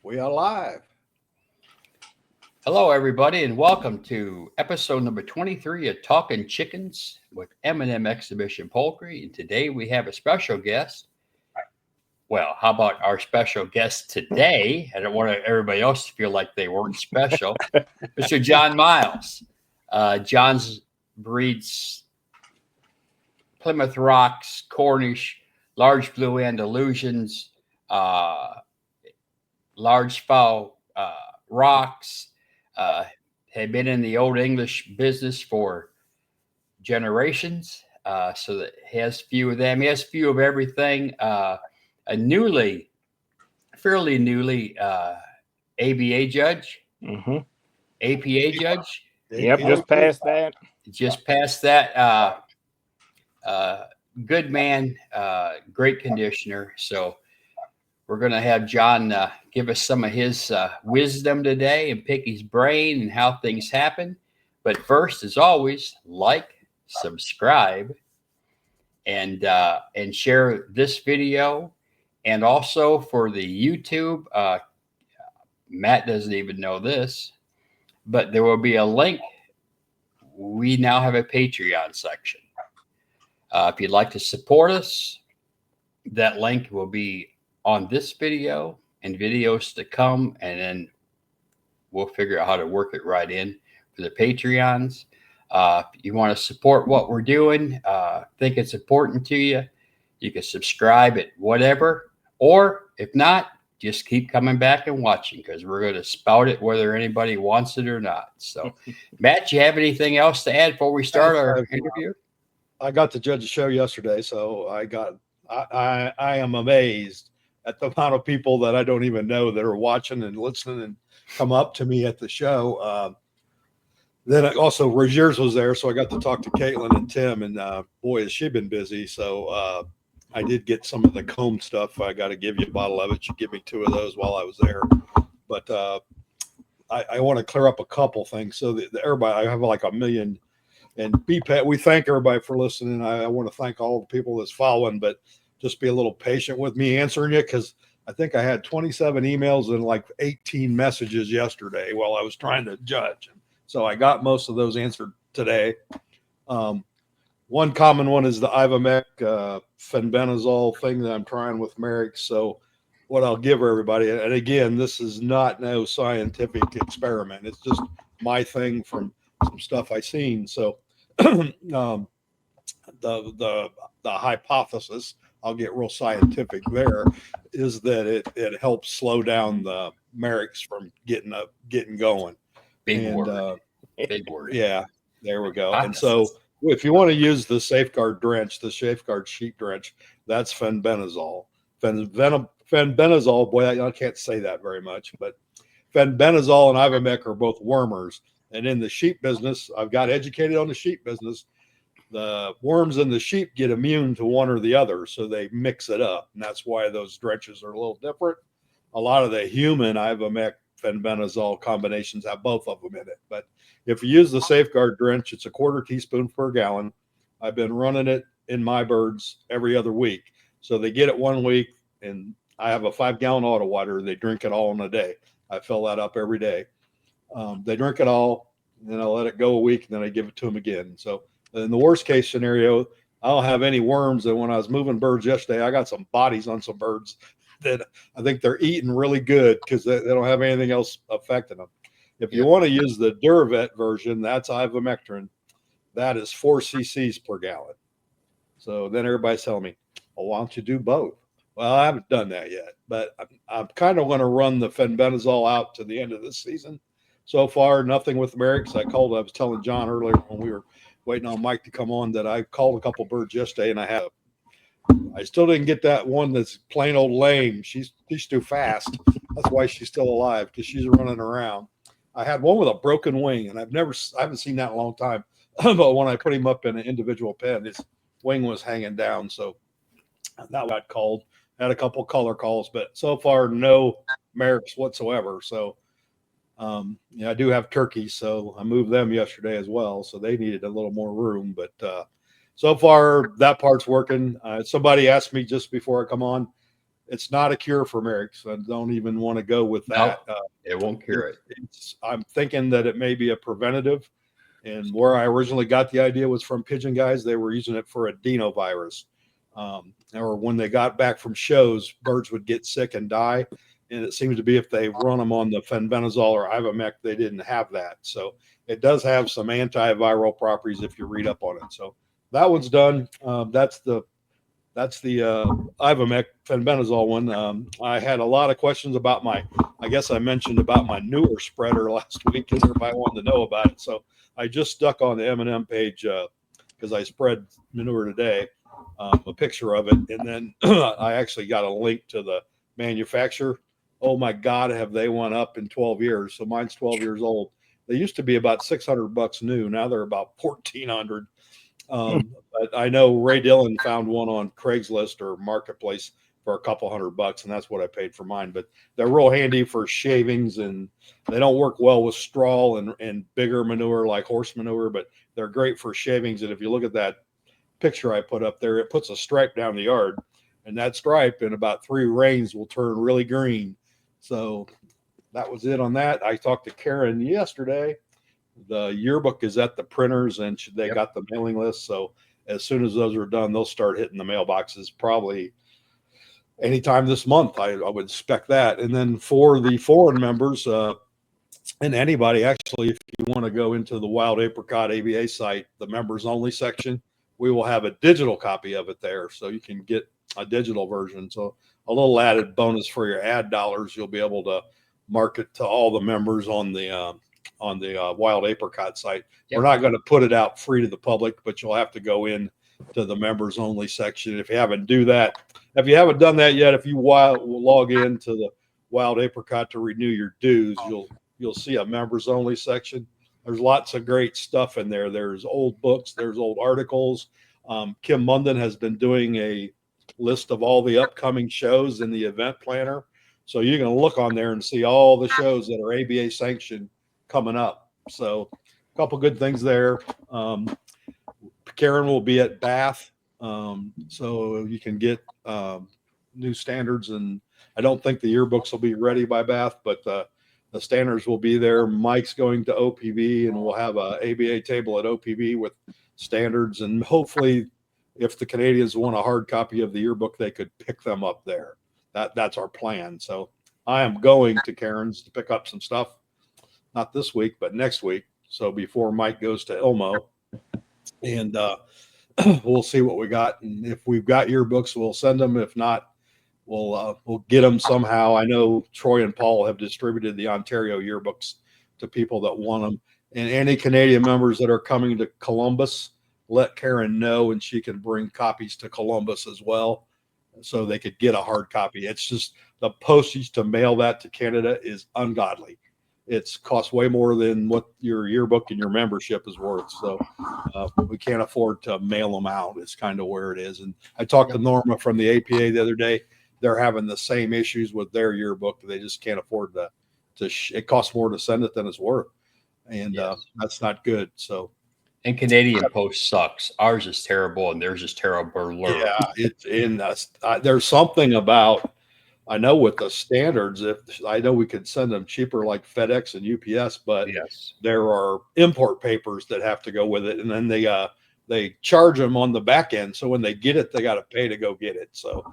We are live. Hello, everybody, and welcome to episode number 23 of Talking Chickens with M&M Exhibition Poultry. And today we have a special guest. Well, how about our special guest today? I don't want everybody else to feel like they weren't special. Mr. John Miles. John's breeds Plymouth Rocks, Cornish, large blue Andalusians, large fowl rocks. Had been in the Old English business for generations, so that he has few of them. He has few of everything. A fairly newly ABA judge, APA judge. Yep, just passed that. Just passed that. Good man, great conditioner. So we're going to have John give us some of his wisdom today and pick his brain and how things happen. But first, as always, like, subscribe, and share this video. And also for the YouTube, Matt doesn't even know this, but there will be a link. We now have a Patreon section. If you'd like to support us, that link will be on this video and videos to come, and then we'll figure out how to work it right in for the Patreons. If you want to support what we're doing, think it's important to you, you can subscribe at whatever, or if not, just keep coming back and watching, because we're going to spout it whether anybody wants it or not. So, Matt, you have anything else to add before we start our interview? I got to judge a show yesterday, so I am amazed at the amount of people that I don't even know that are watching and listening and come up to me at the show. Then also Rogers was there, so I got to talk to Caitlin and Tim, and boy, has she been busy. So I did get some of the comb stuff. I got to give you a bottle of it. You give me 2 of those while I was there. But I want to clear up a couple things so that everybody, I have like 1 million. And BPAT, we thank everybody for listening. I want to thank all the people that's following, but just be a little patient with me answering you, because I think I had 27 emails and like 18 messages yesterday while I was trying to judge. So I got most of those answered today. One common one is the Ivamec fenbendazole thing that I'm trying with Merrick. So what I'll give everybody, and again, this is not no scientific experiment. It's just my thing from some stuff I seen. So the hypothesis, I'll get real scientific there, is that it helps slow down the Merricks from getting going. Big word. Yeah, there we go. And so if you want to use the Safeguard drench, the Safeguard sheep drench, that's fenbendazole. Fenbendazole, boy, I can't say that very much, but fenbendazole and Ivamec are both wormers. And in the sheep business, I've got educated on the sheep business. The worms in the sheep get immune to one or the other, so they mix it up. And that's why those drenches are a little different. A lot of the human Ivamec fenbendazole combinations have both of them in it. But if you use the Safeguard drench, it's a 1/4 teaspoon per gallon. I've been running it in my birds every other week. So they get it 1 week, and I have a 5-gallon auto water. They drink it all in a day. I fill that up every day. They drink it all, and then I'll let it go a week, and then I give it to them again. So in the worst case scenario, I don't have any worms. And when I was moving birds yesterday, I got some bodies on some birds that I think they're eating really good because they don't have anything else affecting them. If you want to use the Duravet version, that's ivermectin. That is 4 cc's per gallon. So then everybody's telling me, well, why don't you do both? Well, I haven't done that yet, but I'm kind of going to run the fenbendazole out to the end of this season. So far, nothing with Merrick's. I was telling John earlier when we were waiting on Mike to come on that I called a couple birds yesterday, and I still didn't get that one that's plain old lame. She's too fast. That's why she's still alive, because she's running around. I had one with a broken wing, and I haven't seen that in a long time. But when I put him up in an individual pen, his wing was hanging down. So that got called. Had a couple color calls, but so far no Merrick's whatsoever. So I do have turkeys, so I moved them yesterday as well. So they needed a little more room, but so far that part's working. Somebody asked me just before I come on, it's not a cure for Merrick's. I don't even want to go with that. No, it won't cure it. I'm thinking that it may be a preventative. And where I originally got the idea was from pigeon guys. They were using it for adenovirus. Or when they got back from shows, birds would get sick and die. And it seems to be if they run them on the fenbendazole or Ivomec, they didn't have that. So it does have some antiviral properties if you read up on it. So that one's done. That's the Ivomec fenbendazole one. I had a lot of questions about I guess I mentioned about my newer spreader last week because everybody wanted to know about it. So I just stuck on the M&M page because I spread manure today, a picture of it. And then I actually got a link to the manufacturer. Oh my God, have they went up in 12 years? So mine's 12 years old. They used to be about $600 new. Now they're about 1,400. But I know Ray Dillon found one on Craigslist or Marketplace for a couple $100, and that's what I paid for mine. But they're real handy for shavings, and they don't work well with straw and bigger manure like horse manure, but they're great for shavings. And if you look at that picture I put up there, it puts a stripe down the yard, and that stripe in about 3 rains will turn really green. So that was it on that. I talked to Karen yesterday. The yearbook is at the printers, and they got the mailing list. So as soon as those are done, they'll start hitting the mailboxes probably anytime this month. I would expect that. And then for the foreign members, and anybody, actually, if you want to go into the Wild Apricot ABA site, the members only section, we will have a digital copy of it there. So you can get a digital version. So a little added bonus for your ad dollars. You'll be able to market to all the members on the Wild Apricot site. We're not going to put it out free to the public, but you'll have to go in to the members only section. If you haven't done that yet, if you log in to the Wild Apricot to renew your dues, you'll see a members only section. There's lots of great stuff in there. There's old books, there's old articles. Kim Munden has been doing a list of all the upcoming shows in the event planner. So you can look on there and see all the shows that are ABA sanctioned coming up. So a couple good things there. Karen will be at Bath. So you can get new standards, and I don't think the yearbooks will be ready by Bath, but the standards will be there. Mike's going to OPB, and we'll have a ABA table at OPB with standards, and hopefully if the Canadians want a hard copy of the yearbook, they could pick them up there. That's our plan. So I am going to Karen's to pick up some stuff, not this week, but next week. So before Mike goes to Elmo, and we'll see what we got. And if we've got yearbooks, we'll send them. If not, we'll get them somehow. I know Troy and Paul have distributed the Ontario yearbooks to people that want them. And any Canadian members that are coming to Columbus, let Karen know, and she can bring copies to Columbus as well, so they could get a hard copy. It's just the postage to mail that to Canada is ungodly. It's costs way more than what your yearbook and your membership is worth. So we can't afford to mail them out. It's kind of where it is. And I talked to Norma from the APA the other day. They're having the same issues with their yearbook. They just can't afford it costs more to send it than it's worth. And that's not good. So. And Canadian Post sucks. Ours is terrible, and theirs is terrible. Yeah, there's something about, I know with the standards, I know we could send them cheaper like FedEx and UPS, but there are import papers that have to go with it, and then they charge them on the back end. So when they get it, they got to pay to go get it. So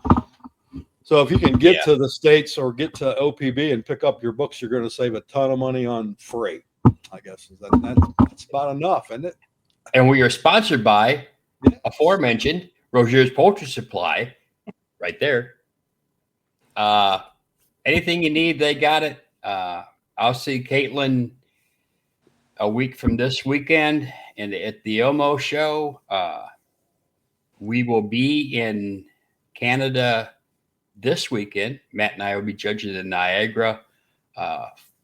if you can get to the States or get to OPB and pick up your books, you're going to save a ton of money on freight. I guess that's about enough, isn't it? And we are sponsored by aforementioned Roger's Poultry Supply, right there. Anything you need, they got it. I'll see Caitlin a week from this weekend and at the Elmo show. We will be in Canada this weekend. Matt and I will be judging the Niagara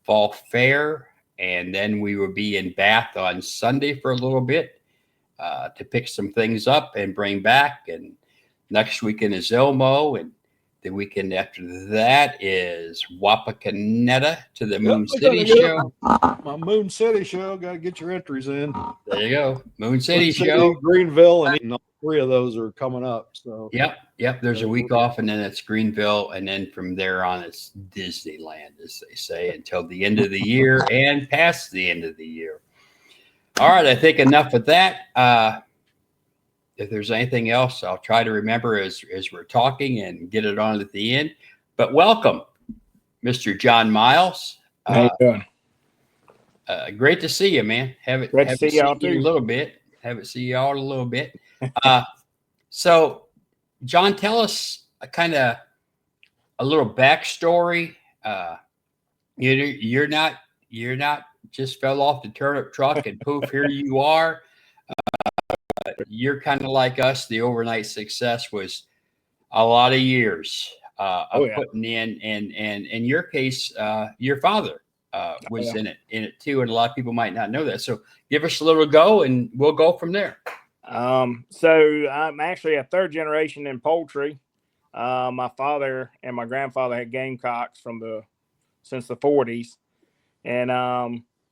Fall Fair, and then we will be in Bath on Sunday for a little bit to pick some things up and bring back. And next weekend is Elmo, and the weekend after that is Wapakoneta to the Moon City show. My Moon City show. Got to get your entries in. There you go. Moon City show. Greenville. And 3 of those are coming up. So Yep. There's a week off, and then it's Greenville, and then from there on, it's Disneyland, as they say, until the end of the year and past the end of the year. All right, I think enough of that. If there's anything else, I'll try to remember as we're talking and get it on at the end. But welcome, Mr. John Miles. How you doing? Great to see you, man. Haven't see y'all seen you too. a little bit. Haven't seen y'all in a little bit. So, John, tell us a little backstory. You're not just fell off the turnip truck and poof, here you are. You're kind of like us. The overnight success was a lot of years of putting in, and in your case, your father was in it too, and a lot of people might not know that. So give us a little go, and we'll go from there. So I'm actually a third generation in poultry. My father and my grandfather had gamecocks since the 40s, and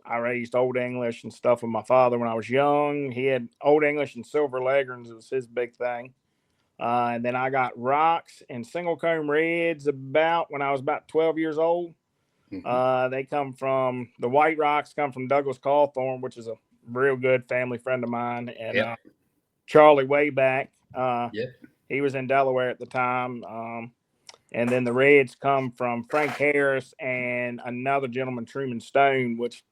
I raised Old English and stuff with my father when I was young. He had Old English and Silver Leghorns was his big thing. And then I got rocks and single comb reds when I was about 12 years old. They come from the white rocks come from Douglas Cawthorn, which is a real good family friend of mine. And Charlie Wayback, he was in Delaware at the time. And then the reds come from Frank Harris and another gentleman, Truman Stone, which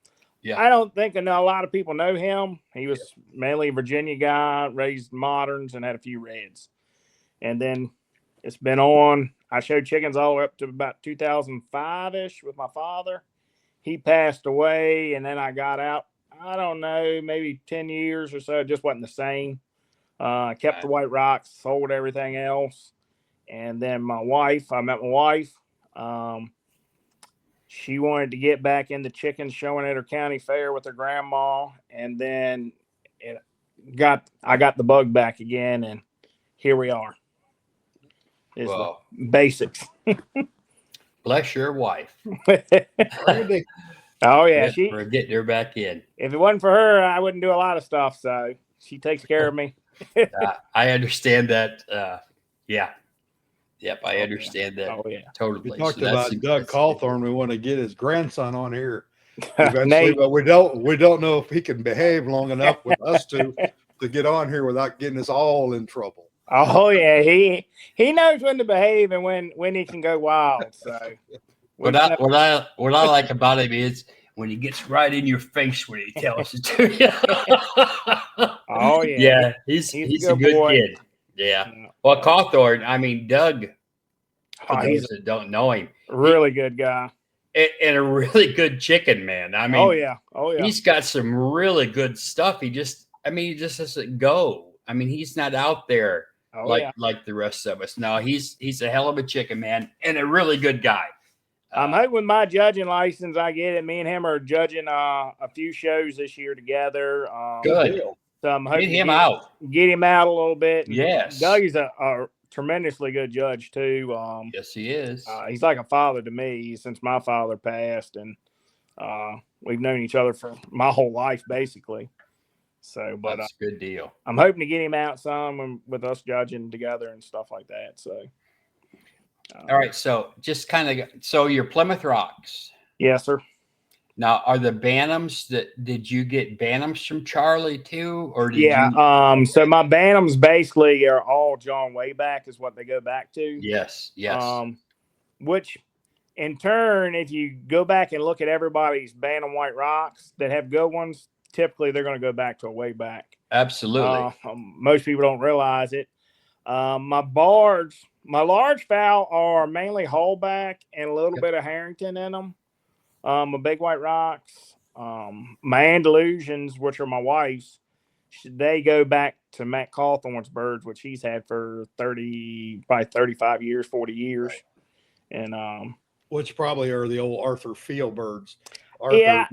I don't think a lot of people know him. He was mainly a Virginia guy, raised moderns, and had a few reds. And then it's been on. I showed chickens all the way up to about 2005-ish with my father. He passed away, and then I got out, I don't know, maybe 10 years or so. It just wasn't the same. I kept the white rocks, sold everything else. And then I met my wife. She wanted to get back into chickens, showing at her county fair with her grandma. And then I got the bug back again, and here we are. Is the basics. Bless your wife. Oh yeah, for getting her back in. If it wasn't for her, I wouldn't do a lot of stuff. So she takes care of me. I understand that. Yep, I understand that. Oh yeah, totally. We talked about Doug Cawthorn. We want to get his grandson on here eventually, Nate. but we don't know if he can behave long enough with us to get on here without getting us all in trouble. Oh yeah, he knows when to behave and when he can go wild. So what I like about him is when he gets right in your face when he tells it to you. Oh yeah, he's a good kid. Yeah. Well, Cawthorn, I mean Doug. For those that don't know him, really good guy and a really good chicken man. I mean, oh yeah, he's got some really good stuff. He just doesn't go. I mean, he's not out there like the rest of us. No, he's a hell of a chicken man and a really good guy. I'm hoping with my judging license, I get it. Me and him are judging a few shows this year together. Good. So I'm hoping get him out a little bit. And yes. Doug's a tremendously good judge too. Yes, he is. He's like a father to me since my father passed, and we've known each other for my whole life basically. So, but that's a good deal. I'm hoping to get him out some with us judging together and stuff like that. So, all right. So just your Plymouth Rocks. Yes, sir. Now, are the Bantams did you get Bantams from Charlie too, or did you? So my Bantams basically are all John Wayback is what they go back to. Yes. Which, in turn, if you go back and look at everybody's Bantam White Rocks that have good ones, typically they're going to go back to a Wayback. Absolutely. Most people don't realize it. My large fowl are mainly Hullback and a little bit of Harrington in them. My big white rocks, my Andalusians, which are my wife's, they go back to Matt Cawthorn's birds, which he's had for probably 35 years, 40 years. Right. And which probably are the old Arthur Field birds. Yeah,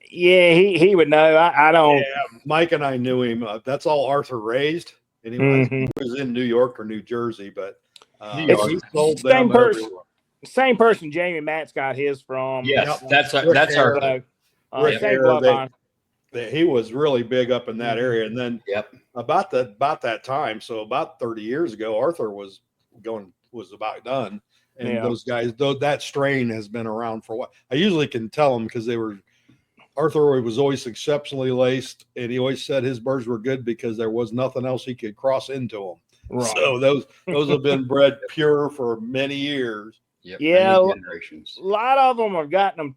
he would know. I don't. Yeah, Mike and I knew him. That's all Arthur raised. And he was in New York or New Jersey, but he sold them everywhere. Same person Jamie Matt's got his from. Yes, that's our same bloodline. he was really big up in that area. And then about that time, so about 30 years ago, Arthur was about done. And those guys, though, that strain has been around for a while. I usually can tell them because Arthur was always exceptionally laced, and he always said his birds were good because there was nothing else he could cross into them. Right. So those have been bred pure for many years. Many generations. A lot of them have gotten them.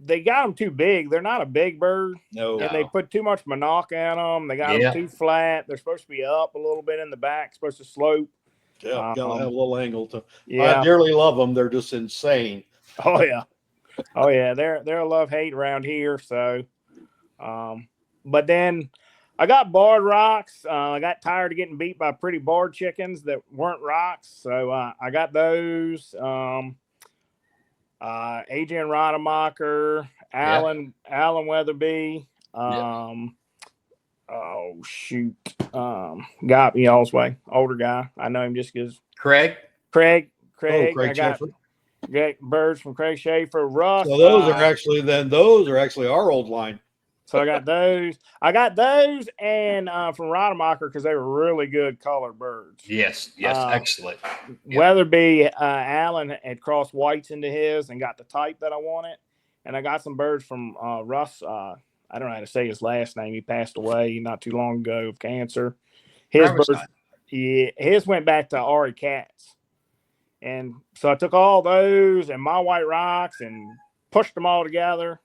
They got them too big. They're not a big bird. No. And they put too much monoc in them. They got them too flat. They're supposed to be up a little bit in the back, supposed to slope. Yeah, gotta have a little angle to. I dearly love them. They're just insane. Oh yeah, They're a love hate around here. So, but then I got barred rocks. I got tired of getting beat by pretty barred chickens that weren't rocks. So I got those. Adrian Rademacher, Alan Weatherby. Oh shoot. Got me all's way. Older guy. I know him just because Craig. I Got Schaefer. Birds from Craig Schaefer. Russ. So those are actually our old line. So I got those. And from Rademacher because they were really good colored birds. Yes, excellent. Weatherby, Alan had crossed whites into his and got the type that I wanted. And I got some birds from Russ. I don't know how to say his last name. He passed away not too long ago of cancer. His went back to Ari Katz. And so I took all those and my white rocks and pushed them all together.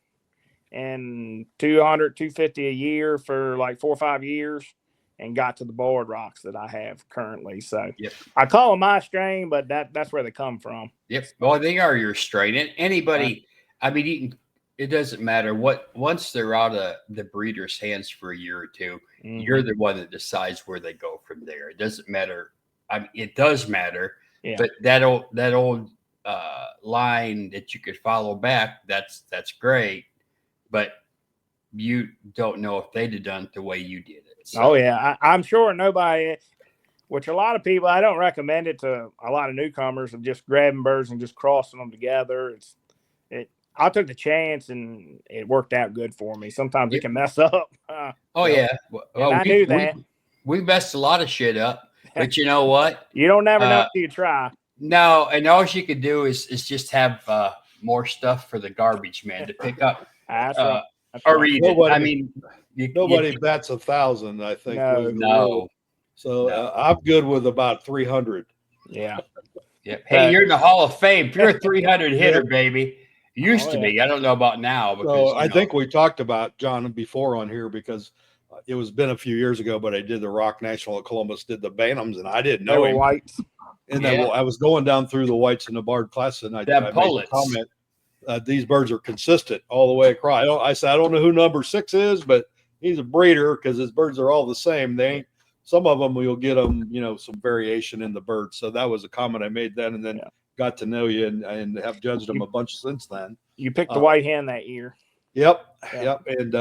And $250 a year for like 4 or 5 years and got to the board rocks that I have currently. So I call them my strain, but that's where they come from. Yep. Well, they are your strain. And anybody, I mean, it doesn't matter once they're out of the breeder's hands for a year or two, you're the one that decides where they go from there. It doesn't matter. I mean, it does matter, but that old line that you could follow back, that's great. But you don't know if they'd have done it the way you did it. So. Oh, yeah. I'm sure nobody, which a lot of people, I don't recommend it to a lot of newcomers of just grabbing birds and just crossing them together. I took the chance and it worked out good for me. Sometimes it can mess up. Yeah. Well, I knew that. We messed a lot of shit up, but you know what? You don't never know until you try. No, and all you could do is just have more stuff for the garbage man to pick up. Or eat it. I mean, nobody bats 1,000. I think. No. So I'm good with about 300. Yeah. Hey, you're in the Hall of Fame. You're a 300 hitter, baby. Used to be. I don't know about now. Because, I think we talked about John before on here because it was been a few years ago, but I did the Rock National at Columbus, did the Bantams, and I didn't know him. Whites. And then I was going down through the whites in the barred class, and I made a comment. These birds are consistent all the way across. I said, I don't know who number 6 is, but he's a breeder because his birds are all the same. They ain't, some of them you'll get them, some variation in the birds. So that was a comment I made then, and then got to know you and have judged them a bunch since then. You picked the white hen that year. Yep. And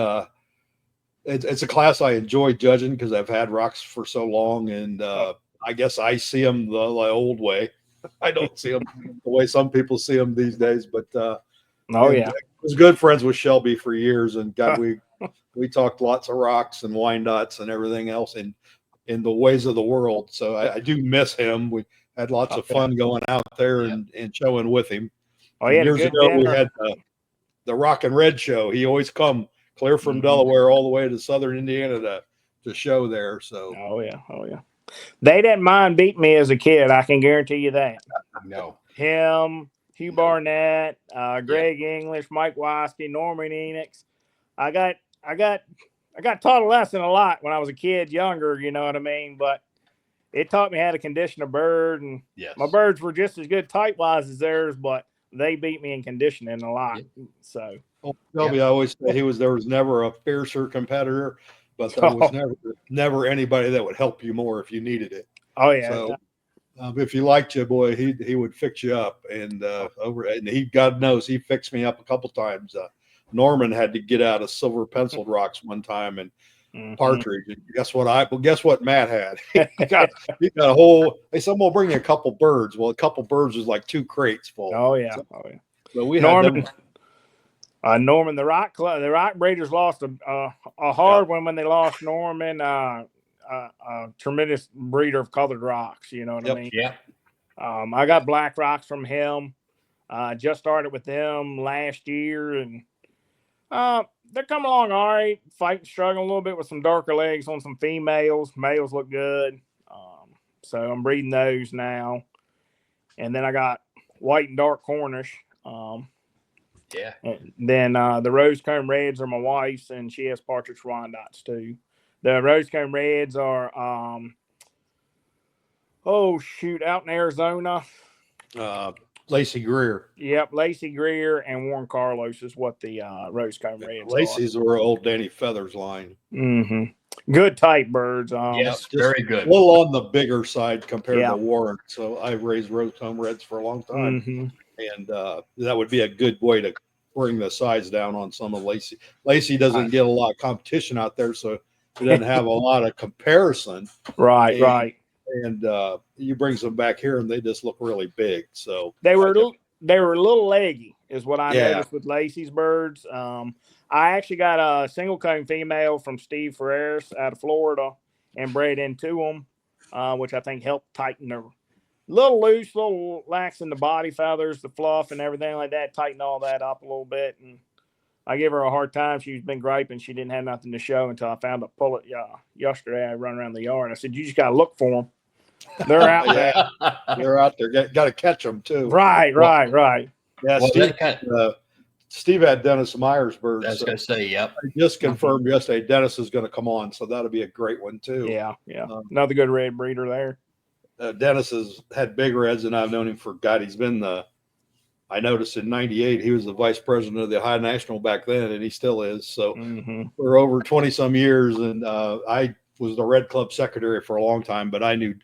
it's a class I enjoy judging because I've had rocks for so long, and I guess I see them the old way. I don't see them the way some people see them these days, but I was good friends with Shelby for years, and God, we talked lots of rocks and Wyandottes and everything else in the ways of the world. So I do miss him. We had lots of fun going out there and showing with him. Years ago, we had the Rock and Red show. He always come clear from Delaware all the way to southern Indiana to show there. So oh yeah. They didn't mind beating me as a kid. I can guarantee you that. No. Him, Hugh Barnett, Greg English, Mike Waske, Norman Enix. I got taught a lesson a lot when I was a kid, younger, you know what I mean? But it taught me how to condition a bird, and my birds were just as good type-wise as theirs, but they beat me in conditioning a lot. So Shelby, I always say there was never a fiercer competitor, but there was never anybody that would help you more if you needed it. Oh yeah. So if you liked you, boy, he would fix you up, and God knows he fixed me up a couple times. Norman had to get out of silver penciled rocks one time and partridge. And guess what Matt had? he got a whole. They said, "We'll bring you a couple birds." Well, a couple birds was like 2 crates full. Oh yeah. So we Norman. Norman, the Rock breeders lost a hard one when they lost Norman, a tremendous breeder of colored rocks. You know what I mean? Yeah. I got black rocks from him. Just started with them last year, and they're coming along all right. Fighting, struggling a little bit with some darker legs on some females. Males look good. So I'm breeding those now. And then I got white and dark Cornish. Yeah. And then the rose comb reds are my wife's, and she has partridge Wyandottes too. The rose comb reds are out in Arizona. Lacey Greer. Yep, Lacey Greer and Warren Carlos is what the rose comb reds Lacey's were old Danny Feathers line. Mm-hmm. Good tight birds. Yes, very good. A little on the bigger side compared to Warren. So I've raised rose comb reds for a long time. Mm-hmm. And that would be a good way to bring the size down on some of Lacey. Lacey doesn't get a lot of competition out there, so it doesn't have a lot of comparison. Right. And you bring some back here, and they just look really big. So they were a little leggy, is what I noticed with Lacey's birds. I actually got a single comb female from Steve Ferreris out of Florida and bred into them, which I think helped tighten her. Little loose, little lax in the body feathers, the fluff and everything like that, tighten all that up a little bit. And I give her a hard time. She's been griping. She didn't have nothing to show until I found a pullet yesterday. I run around the yard. I said, you just got to look for them. They're out there. They're out there. Got to catch them too. Right. Yeah, well, Steve had Dennis Myers birds. I was going to say, yep. I just confirmed yesterday Dennis is going to come on, so that'll be a great one too. Yeah. Another good red breeder there. Dennis has had big reds, and I've known him for he's been I noticed in '98 he was the vice president of the Ohio National back then, and he still is. So for over 20 some years, and I was the Red Club secretary for a long time, but I knew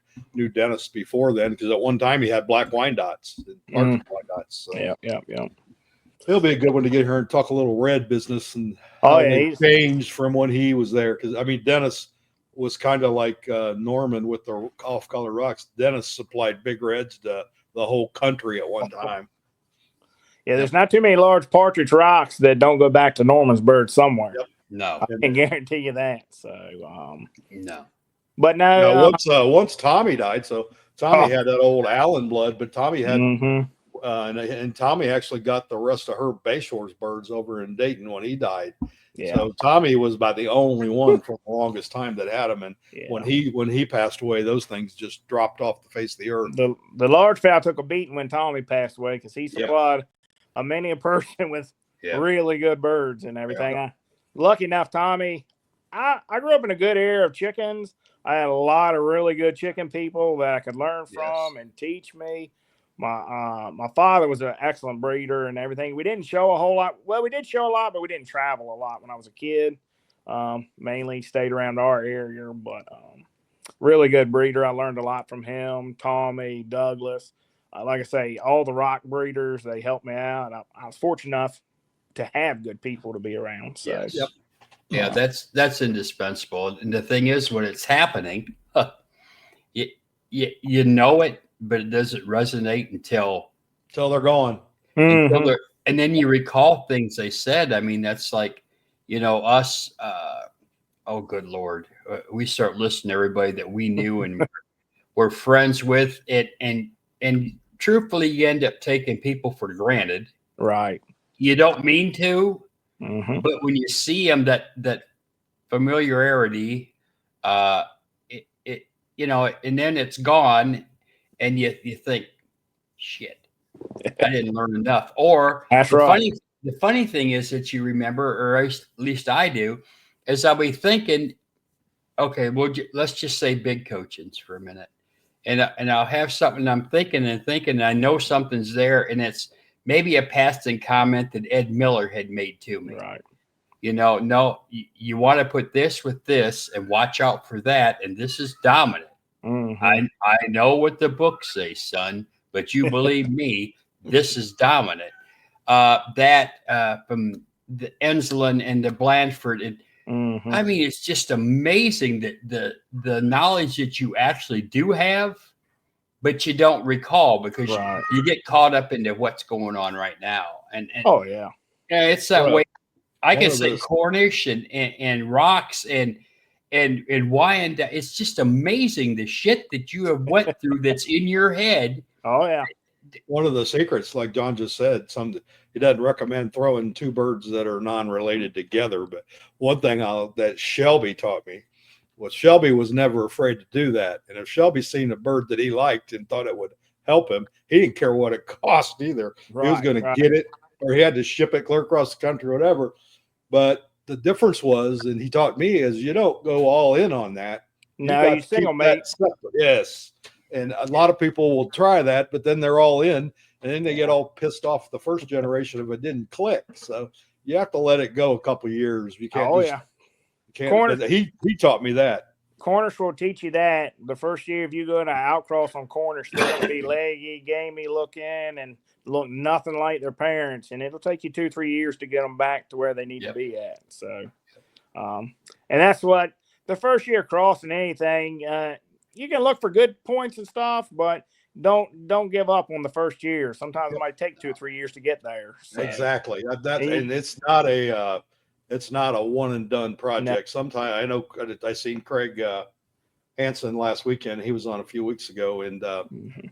Dennis before then because at one time he had black Wyandottes, partridge Wyandottes. So. Yeah. He'll be a good one to get here and talk a little red business and how they changed from when he was there. Because I mean, Dennis was kind of like Norman with the off-color rocks. Dennis supplied big reds to the whole country at one time. Yeah, there's not too many large partridge rocks that don't go back to Norman's bird somewhere. Yep. No, I can guarantee you that. So no, but no. Once Tommy died, so Tommy had that old Allen blood, but Tommy had and Tommy actually got the rest of Herb Bayshore's birds over in Dayton when he died. Yeah. So Tommy was about the only one for the longest time that had them, and when he passed away, those things just dropped off the face of the earth. The large fowl took a beating when Tommy passed away because he supplied many a person with really good birds and everything. Yeah. Lucky enough, Tommy, I grew up in a good era of chickens. I had a lot of really good chicken people that I could learn from and teach me. My father was an excellent breeder and everything. We didn't show a whole lot. Well, we did show a lot, but we didn't travel a lot when I was a kid. Mainly stayed around our area, but really good breeder. I learned a lot from him, Tommy, Douglas. Like I say, all the rock breeders, they helped me out. I was fortunate enough to have good people to be around. So. Yeah, that's indispensable. And the thing is, when it's happening, you know it, but it doesn't resonate until they're gone. And then you recall things they said. I mean, that's like, us. Oh, good Lord. We start listening to everybody that we knew and were friends with it. And truthfully, you end up taking people for granted. Right. You don't mean to, but when you see them, that familiarity, and then it's gone. And you think, shit, I didn't learn enough. Or the funny thing is that you remember, or at least I do, is I'll be thinking, okay, well, let's just say big coachings for a minute. And I'll have something I'm thinking, and I know something's there, and it's maybe a passing comment that Ed Miller had made to me. Right. No, you want to put this with this and watch out for that, and this is dominant. I know what the books say, son, but you believe me, this is dominant. That from the Enslin and the Blanford, I mean, it's just amazing that the knowledge that you actually do have, but you don't recall because you get caught up into what's going on right now. And Yeah, it's that way. I one can of say those- Cornish and rocks and Wyandotte. It's just amazing the shit that you have went through that's in your head. Oh yeah. One of the secrets, like John just said, he doesn't recommend throwing two birds that are non-related together. But one thing that Shelby taught me was Shelby was never afraid to do that. And if Shelby seen a bird that he liked and thought it would help him, he didn't care what it cost either. He was going to get it, or he had to ship it clear across the country, or whatever. But the difference was, and he taught me, is you don't go all in on that. No, you single mate. Yes. And a lot of people will try that, but then they're all in, and then they get all pissed off the first generation if it didn't click. So you have to let it go a couple of years. You can't. You can't. He taught me that. Cornish will teach you that the first year. If you go to outcross on Cornish, they're going to be leggy, gamey looking, and look nothing like their parents. And it'll take you 2-3 years to get them back to where they need to be at. So, and that's what the first year crossing anything. You can look for good points and stuff, but don't give up on the first year. Sometimes it might take 2 or 3 years to get there. So. Exactly. And it's not a one and done project. No. Sometimes I know I seen Craig Hansen last weekend. He was on a few weeks ago, and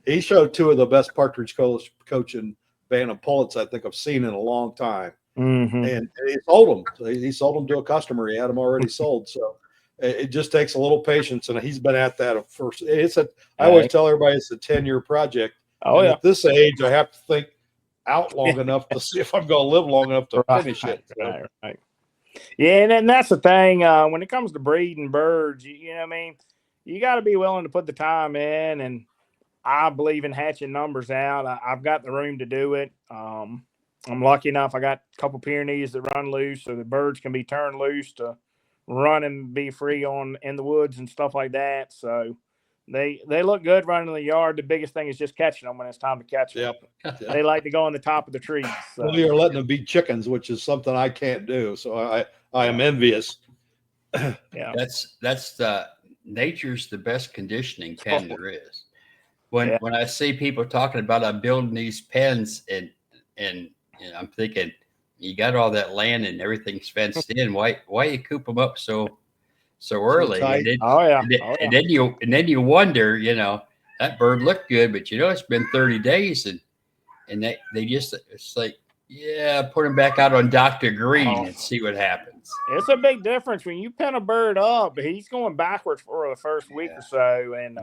he showed two of the best partridge coaching Bantam pullets I think I've seen in a long time. And he sold them. He sold them to a customer. He had them already sold. So it just takes a little patience, and he's been at that first. I always tell everybody it's a 10-year project. At this age, I have to think out long enough to see if I'm going to live long enough to finish it. So. Right. Yeah, and that's the thing. When it comes to breeding birds, you know what I mean? You got to be willing to put the time in, and I believe in hatching numbers out. I've got the room to do it. I'm lucky enough. I got a couple Pyrenees that run loose, so the birds can be turned loose to run and be free in the woods and stuff like that. So they look good running in the yard. The biggest thing is just catching them when it's time to catch them. Yep. They like to go on the top of the trees. So. Well, you're letting them be chickens, which is something I can't do. So I am envious. Yeah, that's the nature's the best conditioning pen there is. When I see people talking about building these pens and I'm thinking, you got all that land and everything's fenced in. Why you coop them up so early? And then, and then you wonder, that bird looked good, but it's been 30 days and they just, it's like, put them back out on Dr. Green and see what happens. It's a big difference when you pin a bird up. He's going backwards for the first week or so, and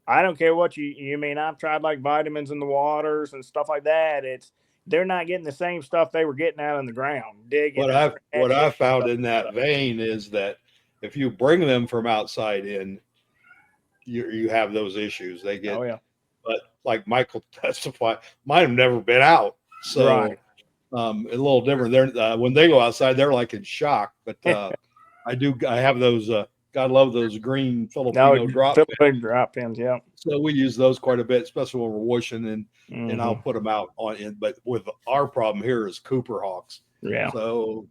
I don't care what you mean. I've tried like vitamins in the waters and stuff like that. They're not getting the same stuff they were getting out in the ground. Digging. What I found in that vein is that if you bring them from outside in, you have those issues. They get, but like Michael testified, mine have never been out, so a little different. They're when they go outside, they're like in shock. But I have those. God love those green Filipino drop pins. Yeah. So we use those quite a bit, especially when we're washing and I'll put them out but with our problem here is Cooper hawks. Yeah. So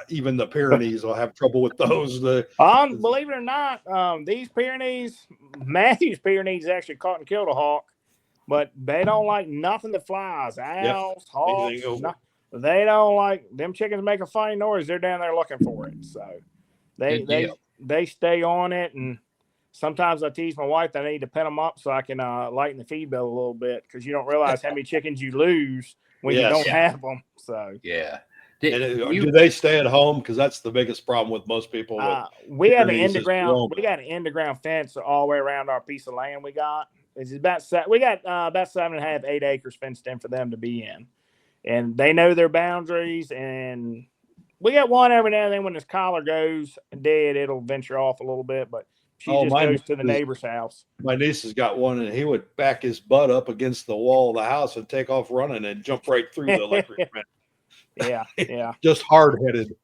even the Pyrenees will have trouble with those. Believe it or not, these Pyrenees, Matthew's Pyrenees actually caught and killed a hawk, but they don't like nothing that flies. Owls, hawks. They don't like them chickens make a funny noise. They're down there looking for it. So they stay on it, and sometimes I tease my wife that I need to pin them up so I can lighten the feed bill a little bit, because you don't realize how many chickens you lose when you don't have them. So do they stay at home? Because that's the biggest problem with most people. We got an underground fence all the way around our piece of land. We got 7.5, 8 acres fenced in for them to be in, and they know their boundaries. And we got one every now and then when his collar goes dead, it'll venture off a little bit, but she just goes to the neighbor's house. My niece has got one, and he would back his butt up against the wall of the house and take off running and jump right through the electric fence. Yeah. Just hard-headed.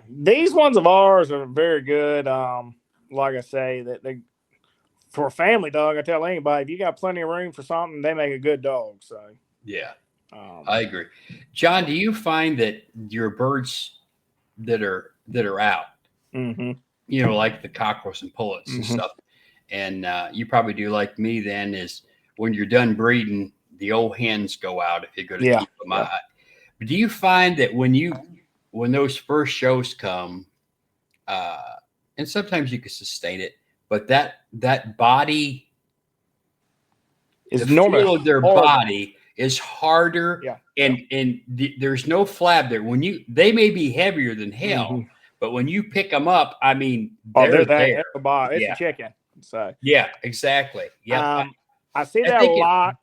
These ones of ours are very good. Like I say, that they for a family dog, I tell anybody, if you got plenty of room for something, they make a good dog. So I agree. John, do you find that your birds that are out, like the cockerels and pullets and stuff, and you probably do like me then, is when you're done breeding, the old hens go out if you're going to keep them out. But do you find that when those first shows come, and sometimes you can sustain it, but that body, It's the normally feel of their hard. body is harder, and there's no flab there. They may be heavier than hell, but when you pick them up, I mean, they're there. It's a chicken. So yeah, exactly. Yeah, I see that a lot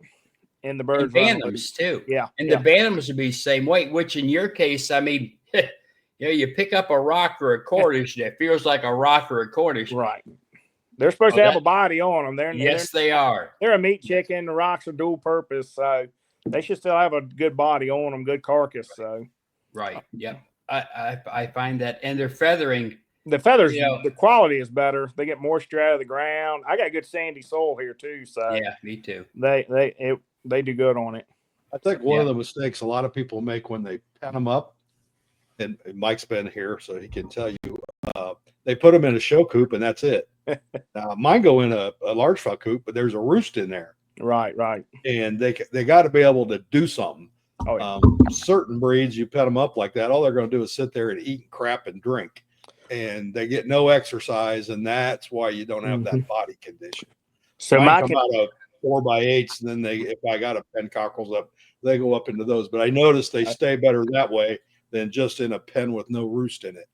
in the birds bantams too. Yeah, and the bantams would be the same weight. Which in your case, I mean, you pick up a rock or a Cornish that feels like a rock or a Cornish, right? They're supposed to have a body on them. They are. They're a meat chicken. The rocks are dual purpose, so they should still have a good body on them, good carcass. So, right. Yep. I find that, and their feathering. The feathers, the quality is better. They get moisture out of the ground. I got good sandy soil here too, so yeah, me too. They do good on it. I think one of the mistakes a lot of people make when they pen them up, and Mike's been here, so he can tell you, they put them in a show coop and that's it. Now, mine go in a large fowl coop, but there's a roost in there. Right. And they got to be able to do something. Oh, yeah. Certain breeds, you pet them up like that, all they're going to do is sit there and eat crap and drink, and they get no exercise, and that's why you don't have that body condition. So mine come out of 4x8s, and then if I got to pen cockles up, they go up into those. But I noticed they stay better that way than just in a pen with no roost in it.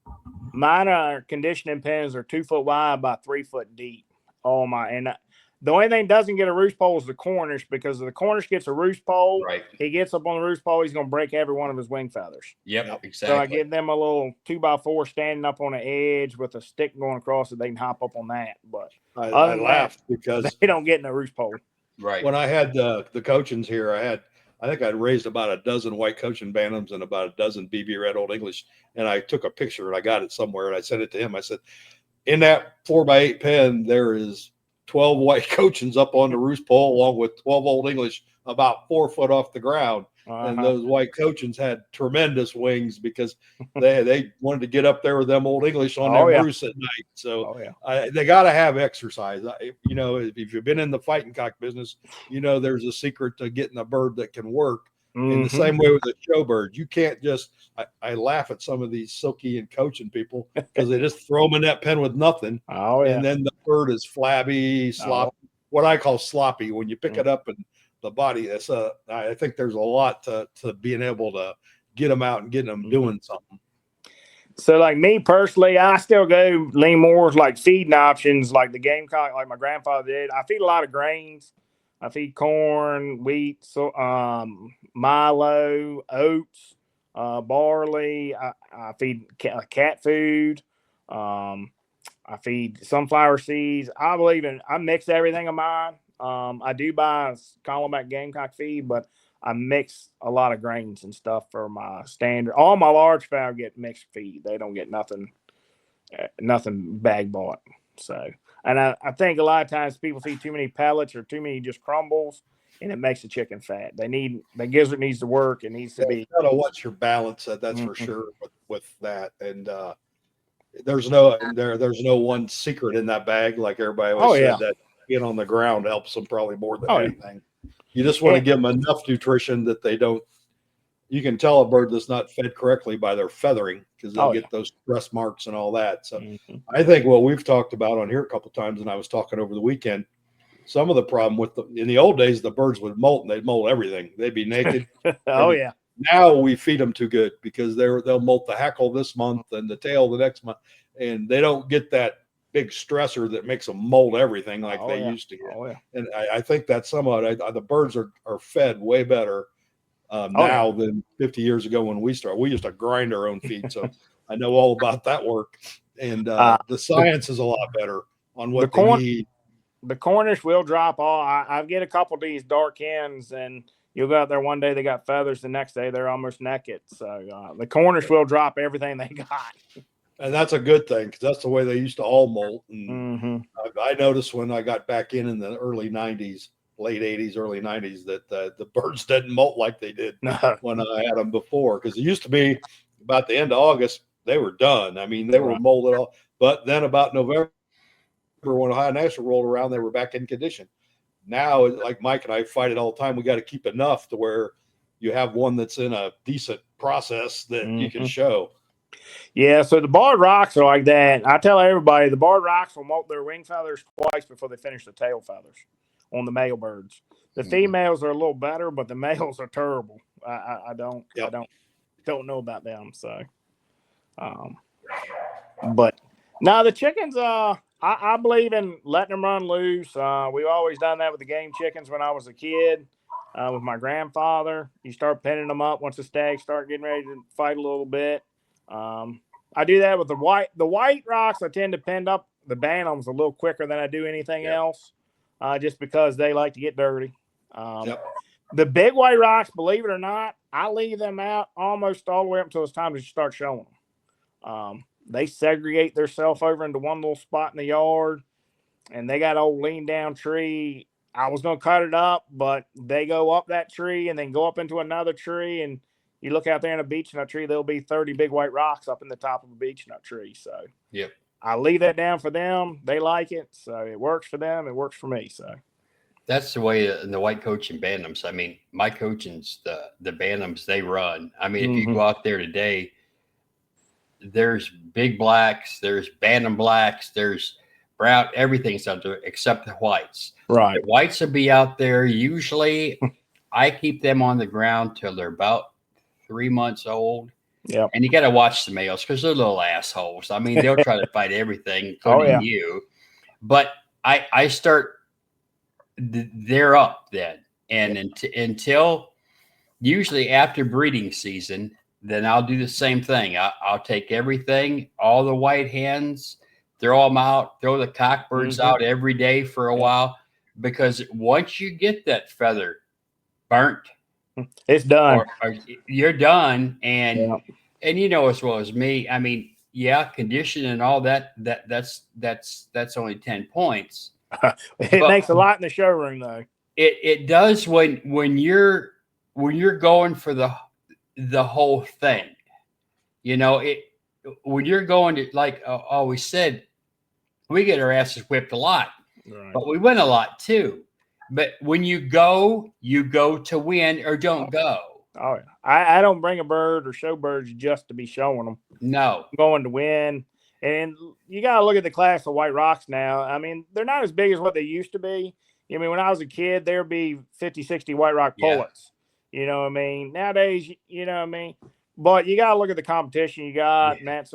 Mine are conditioning pens are 2 foot wide by 3 foot deep. And the only thing doesn't get a roost pole is the Cornish, because if the Cornish gets a roost pole, he gets up on the roost pole, he's going to break every one of his wing feathers. Yep, exactly. So I give them a little 2x4 standing up on the edge with a stick going across it. They can hop up on that. But I laughed because they don't get in a roost pole. Right. When I had the coachings here, I think I'd raised about a dozen white Cochin bantams and about a dozen BB Red Old English. And I took a picture and I got it somewhere and I sent it to him. I said, in that 4x8 pen, there is 12 white Cochins up on the roost pole along with 12 Old English about 4 foot off the ground. And those white Cochins had tremendous wings because they wanted to get up there with them Old English on their roost at night. So they got to have exercise. If you've been in the fighting cock business, there's a secret to getting a bird that can work. In the same way with the show bird, you can't just. I laugh at some of these silky and Cochin people because they just throw them in that pen with nothing, and then the bird is flabby, sloppy. What I call sloppy when you pick it up and the body. I think there's a lot to being able to get them out and getting them doing something. So, like me personally, I still go lean more like feeding options, like the gamecock, like my grandfather did. I feed a lot of grains. I feed corn, wheat, milo, oats, barley. I feed cat food. I feed sunflower seeds. I mix everything of mine. I do buy Columback gamecock feed, but I mix a lot of grains and stuff for my standard. All my large fowl get mixed feed. They don't get nothing bag bought. So, and I think a lot of times people feed too many pellets or too many just crumbles, and it makes the chicken fat. The gizzard needs to work. It needs to be. You gotta watch your balance. That's for sure with that. And there's no one secret in that bag, like everybody always said. That being on the ground helps them probably more than anything. You just want to give them enough nutrition that they don't. You can tell a bird that's not fed correctly by their feathering because they'll get those stress marks and all that. So I think what we've talked about on here a couple of times, and I was talking over the weekend, some of the problem with in the old days, the birds would molt and they'd molt everything. They'd be naked. Now we feed them too good because they'll molt the hackle this month and the tail the next month, and they don't get that big stressor that makes them molt everything like they used to get. And I think that some of it, the birds are fed way better now than 50 years ago when we started. We used to grind our own feed, so I know all about that work. And the science is a lot better on what they need. The Cornish will drop all. I get a couple of these dark hens, and you'll go out there one day, they got feathers. The next day, they're almost naked. So the Cornish will drop everything they got. And that's a good thing because that's the way they used to all molt. And I noticed when I got back in the early 90s, late 80s, early 90s, that the birds didn't molt like they did when I had them before. Because it used to be about the end of August, they were done. I mean, they were molded all. But then about November, when Ohio National rolled around, they were back in condition. Now, like Mike and I fight it all the time, we got to keep enough to where you have one that's in a decent process that you can show. Yeah, so the barred rocks are like that. I tell everybody the barred rocks will molt their wing feathers twice before they finish the tail feathers on the male birds. The females are a little better, but the males are terrible. I don't know about them. So, but now the chickens, I believe in letting them run loose. We've always done that with the game chickens when I was a kid. With my grandfather, you start pinning them up once the stags start getting ready to fight a little bit. I do that with the white rocks. I tend to pin up the bantams a little quicker than I do anything else, just because they like to get dirty. The big white rocks, believe it or not, I leave them out almost all the way up until it's time to start showing them. They segregate themselves over into one little spot in the yard, and they got an old lean down tree. I was going to cut it up, but they go up that tree and then go up into another tree. And you look out there in a beech nut tree, there'll be 30 big white rocks up in the top of a beech nut tree. So I leave that down for them. They like it. So it works for them. It works for me. So that's the way in the white coach and bantams. I mean, my coaching's the bantams, they run. I mean, if you go out there today, there's big blacks, there's bantam blacks, there's brown, everything's out there except the whites. Right. The whites will be out there. Usually I keep them on the ground till they're about 3 months old. Yeah. And you got to watch the males because they're little assholes. I mean, they'll try to fight everything, including you. But I start, they're up then. And until usually after breeding season, then I'll do the same thing. I'll take everything, all the white hens, throw them out, throw the cockbirds out every day for a while, because once you get that feather burnt, it's done. Or you're done. And you know as well as me, I mean, condition and all that's only 10 points. It makes a lot in the showroom though. It does when you're going for the whole thing. You know, when you're going to, like always said, we get our asses whipped a lot, but we win a lot too. But when you go to win or don't go. Oh, yeah. I don't bring a bird or show birds just to be showing them. No. I'm going to win. And you got to look at the class of white rocks now. I mean, they're not as big as what they used to be. I mean, when I was a kid, there'd be 50, 60 white rock pullets. You know what I mean? Nowadays, you know what I mean? But you got to look at the competition you got. And that's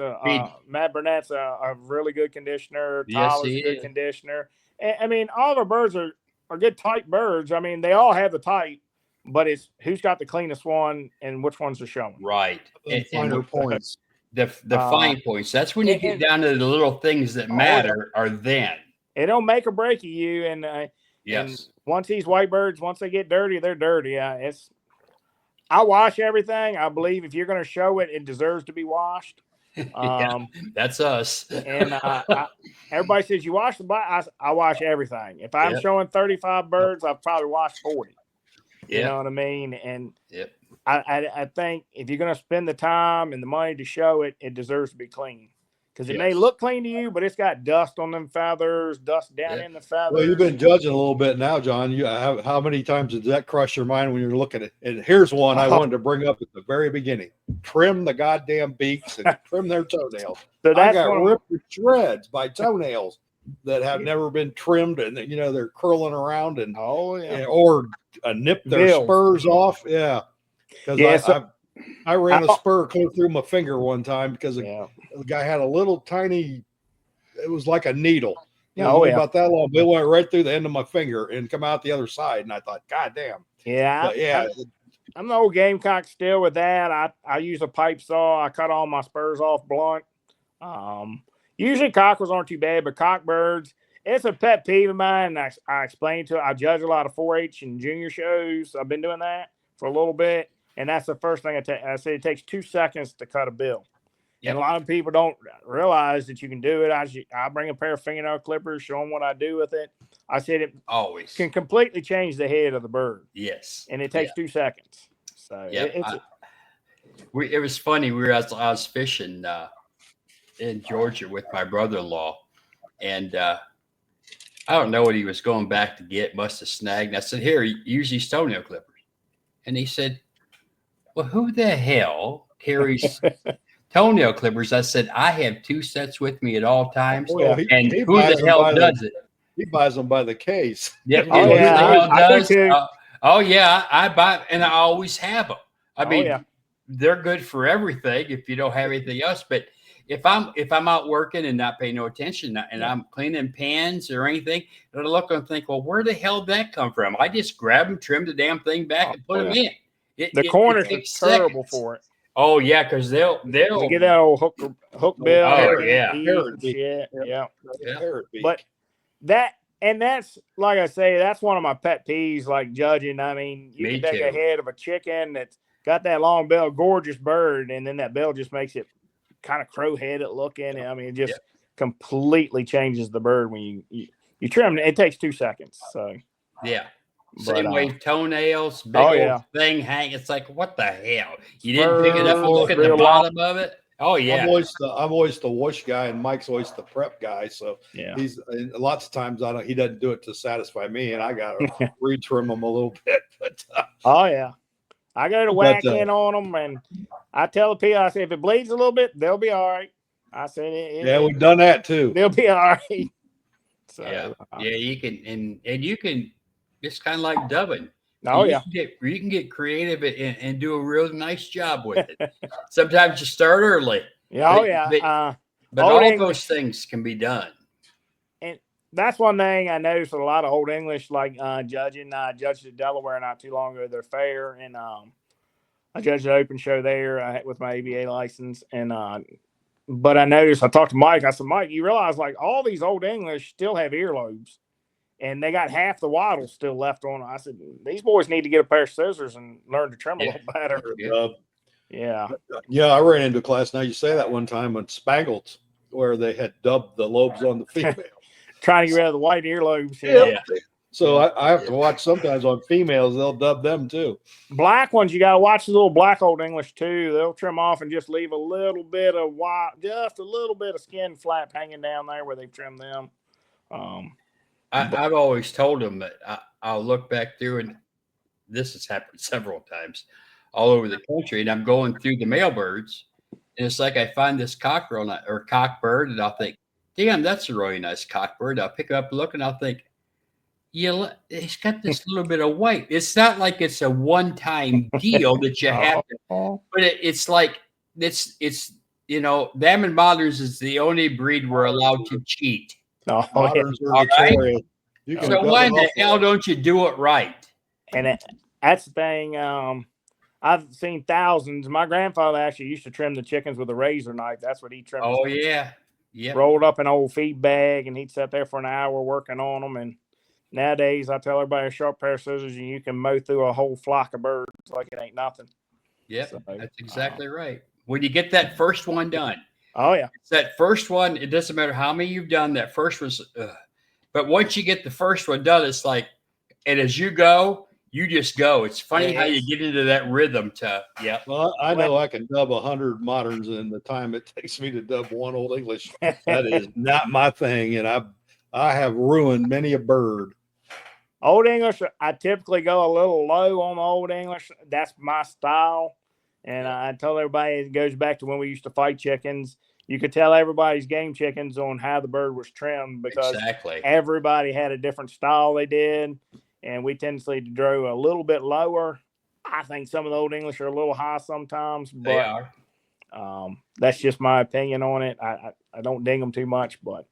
Matt Burnett's a really good conditioner. Tyler's a good conditioner. And, I mean, all of our birds are good type birds. I mean, they all have the type, but it's who's got the cleanest one and which ones are showing. Right. And finer points. The fine points. That's when you get down to the little things that matter are then. It don't make or break you. And and once these white birds, once they get dirty, they're dirty. I wash everything. I believe if you're going to show it, it deserves to be washed. That's us. And everybody says you wash the black. I wash everything. If I'm showing 35 birds, I've probably washed 40. You know what I mean? And I think if you're going to spend the time and the money to show it, it deserves to be clean. Because it may look clean to you, but it's got dust on them feathers, dust down in the feathers. Well, you've been judging a little bit now, John. How many times did that cross your mind when you're looking at it? And here's one I wanted to bring up at the very beginning. Trim the goddamn beaks and trim their toenails. So I got ripped to shreds by toenails that have never been trimmed, and they're curling around and or nip their spurs off. Yeah. Because I ran a spur clear through my finger one time because the guy had a little tiny, it was like a needle. About that long. It went right through the end of my finger and come out the other side. And I thought, God damn. Yeah. I'm the old gamecock still with that. I use a pipe saw. I cut all my spurs off blunt. Usually cockerels aren't too bad, but cockbirds, it's a pet peeve of mine. And I explain to it. I judge a lot of 4-H and junior shows. I've been doing that for a little bit. And that's the first thing I say. It takes 2 seconds to cut a bill. And a lot of people don't realize that you can do it. I bring a pair of fingernail clippers, show them what I do with it. I said it always can completely change the head of the bird. Yes. And it takes 2 seconds. So it was funny. I was fishing in Georgia with my brother-in-law. And I don't know what he was going back to get. Must have snagged. And I said, here, use these toenail clippers. And he said, well, who the hell carries toenail clippers? I said, I have 2 sets with me at all times. Well, And he who buys the them hell by does it? He buys them by the case. Yep. Oh, And who the yeah, hell I do does? too. Oh, yeah, I buy, and I always have them. I Oh, mean, yeah. they're good for everything if you don't have anything else. But if I'm out working and not paying no attention, and I'm cleaning pans or anything, and I look and think, well, where the hell did that come from? I just grab them, trim the damn thing back, and put them in. The Cornish are takes terrible seconds. for it. Oh yeah, because they'll They get that old hook bill. Oh, and yeah. eat Parrot and beak. shit. Yeah. Yeah. Parrot beak. But that's like I say, that's one of my pet peeves, like judging. I mean, you Me can take too. a head of a chicken that's got that long bill, gorgeous bird, and then that bill just makes it kind of crow-headed looking. I mean, it just completely changes the bird when you trim it. It takes 2 seconds. So yeah. Same way toenails, big old thing hang. It's like, what the hell? You didn't pick it up and look at the bottom of it? Oh yeah. I'm always the wash guy, and Mike's always the prep guy. So he's lots of times he doesn't do it to satisfy me, and I gotta retrim them a little bit. But I go to whack in on them, and I tell the people, I say, if it bleeds a little bit, they'll be all right. I said, we've done that too. They'll be all right. So you can and you can. It's kind of like dubbing. Oh, you can get creative and do a real nice job with it. Sometimes you start early. Yeah, but all those things can be done. And that's one thing I noticed with a lot of Old English, like judging. I judged at Delaware not too long ago, their fair, and I judged the open show there with my ABA license. And but I noticed, I talked to Mike. I said, Mike, you realize like all these Old English still have earlobes. And they got half the wattles still left on them. I said, these boys need to get a pair of scissors and learn to trim a little better. I ran into a class. Now you say that one time on Spangles where they had dubbed the lobes on the female. Trying to get rid of the white earlobes. So I have to watch sometimes on females. They'll dub them too. Black ones, you got to watch the little black Old English too. They'll trim off and just leave a little bit of white, just a little bit of skin flap hanging down there where they've trimmed them. I've always told them that I'll look back through, and this has happened several times all over the country, and I'm going through the male birds, and it's like I find this cockerel or cockbird, and I'll think, damn, that's a really nice cockbird. I'll pick it up and look, and I'll think, he's got this little bit of white. It's not like it's a one-time deal that you have to, but it's like it's them and Moderns is the only breed we're allowed to cheat. Moderns are notorious. So why the hell don't you do it right? And that's the thing. I've seen thousands. My grandfather actually used to trim the chickens with a razor knife. That's what he trimmed. Oh yeah. Rolled up an old feed bag, and he'd sit there for an hour working on them. And nowadays, I tell everybody a sharp pair of scissors, and you can mow through a whole flock of birds like it ain't nothing. Yep, so, that's exactly right. When you get that first one done. Oh yeah, it's that first one. It doesn't matter how many you've done. That first was, but once you get the first one done, it's like, and as you go, you just go. It's funny how you get into that rhythm. Well, I know I can dub 100 Moderns in the time it takes me to dub one Old English. That is not my thing, and I have ruined many a bird. Old English, I typically go a little low on the Old English. That's my style. And I tell everybody it goes back to when we used to fight chickens. You could tell everybody's game chickens on how the bird was trimmed because everybody had a different style they did. And we tend to draw a little bit lower. I think some of the Old English are a little high sometimes. But, they are. That's just my opinion on it. I don't ding them too much, but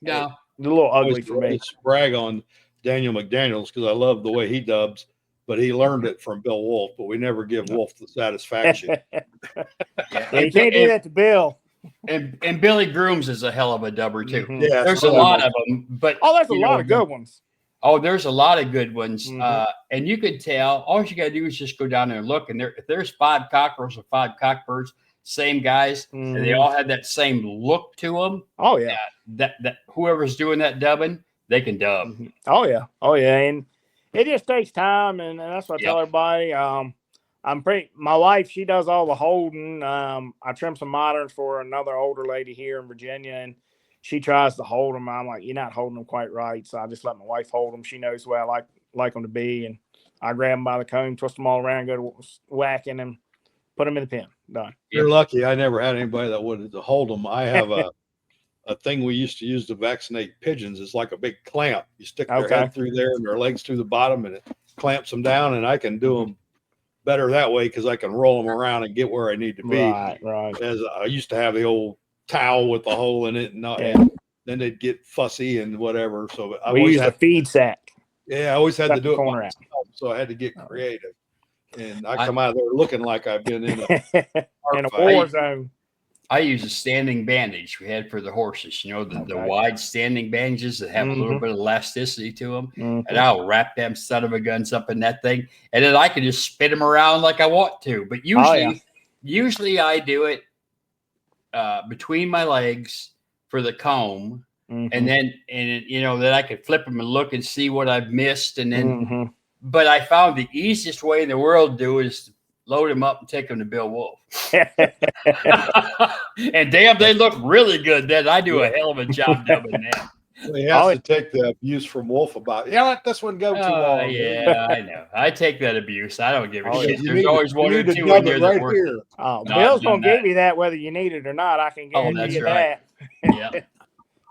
it's a little ugly for me. Brag on Daniel McDaniels because I love the way he dubs. But he learned it from Bill Wolf, but we never give Wolf the satisfaction. You can't do that to Bill. And Billy Grooms is a hell of a dubber too. Mm-hmm. Yeah, there's a lot of them, but there's a lot of good ones. Oh, there's a lot of good ones, and you could tell. All you got to do is just go down there and look, and if there's 5 cockerels or 5 cockbirds, same guys, and they all had that same look to them. Oh yeah, that whoever's doing that dubbing, they can dub. Mm-hmm. Oh yeah, and it just takes time, and that's what I tell everybody. My wife, she does all the holding. I trim some Moderns for another older lady here in Virginia, and she tries to hold them. I'm like, you're not holding them quite right. So I just let my wife hold them. She knows the way I like them to be. And I grab them by the comb, twist them all around, go to whacking them. put them in the pen. Done. You're lucky. I never had anybody that would hold them. I have a thing we used to use to vaccinate pigeons. It's like a big clamp. You stick their head through there and their legs through the bottom, and it clamps them down. And I can do them better that way because I can roll them around and get where I need to be. Right. As I used to have the old towel with the hole in it, and then they'd get fussy and whatever. So we used a feed sack. Yeah, I always had to do it by myself, so I had to get creative. And I come out of there looking like I've been in a war zone. I use a standing bandage we had for the horses, the wide standing bandages that have a little bit of elasticity to them. And I'll wrap them son of a guns up in that thing. And then I can just spin them around like I want to. But usually I do it between my legs for the comb. And then I could flip them and look and see what I've missed. And then, but I found the easiest way in the world to do is load them up and take them to Bill Wolf. And damn, they look really good. Then I do a hell of a job dubbing them. Well, he has to take the abuse from Wolf about, let this one go too long. Yeah, I know. I take that abuse. I don't give a shit. There's always one or two in here that work. Bill's going to give you that whether you need it or not. I can guarantee you that. Yeah.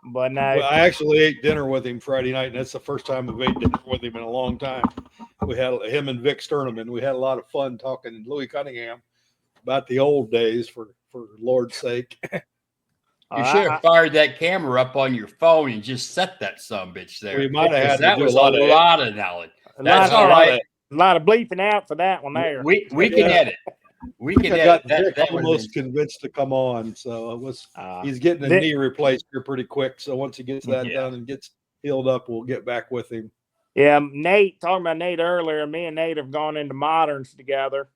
But no. Well, I actually ate dinner with him Friday night, and that's the first time I've ate dinner with him in a long time. We had him and Vic Sternman. We had a lot of fun talking to Louis Cunningham about the old days, for Lord's sake. You should have fired that camera up on your phone and just set that sumbitch there. We might have had that to do was a lot of knowledge. That's all right. A lot of bleeping out for that one there. We can edit. We can edit. That almost convinced to come on, so it was. He's getting a knee replaced here pretty quick. So once he gets that done and gets healed up, we'll get back with him. Yeah, Nate, talking about Nate earlier, me and Nate have gone into moderns together.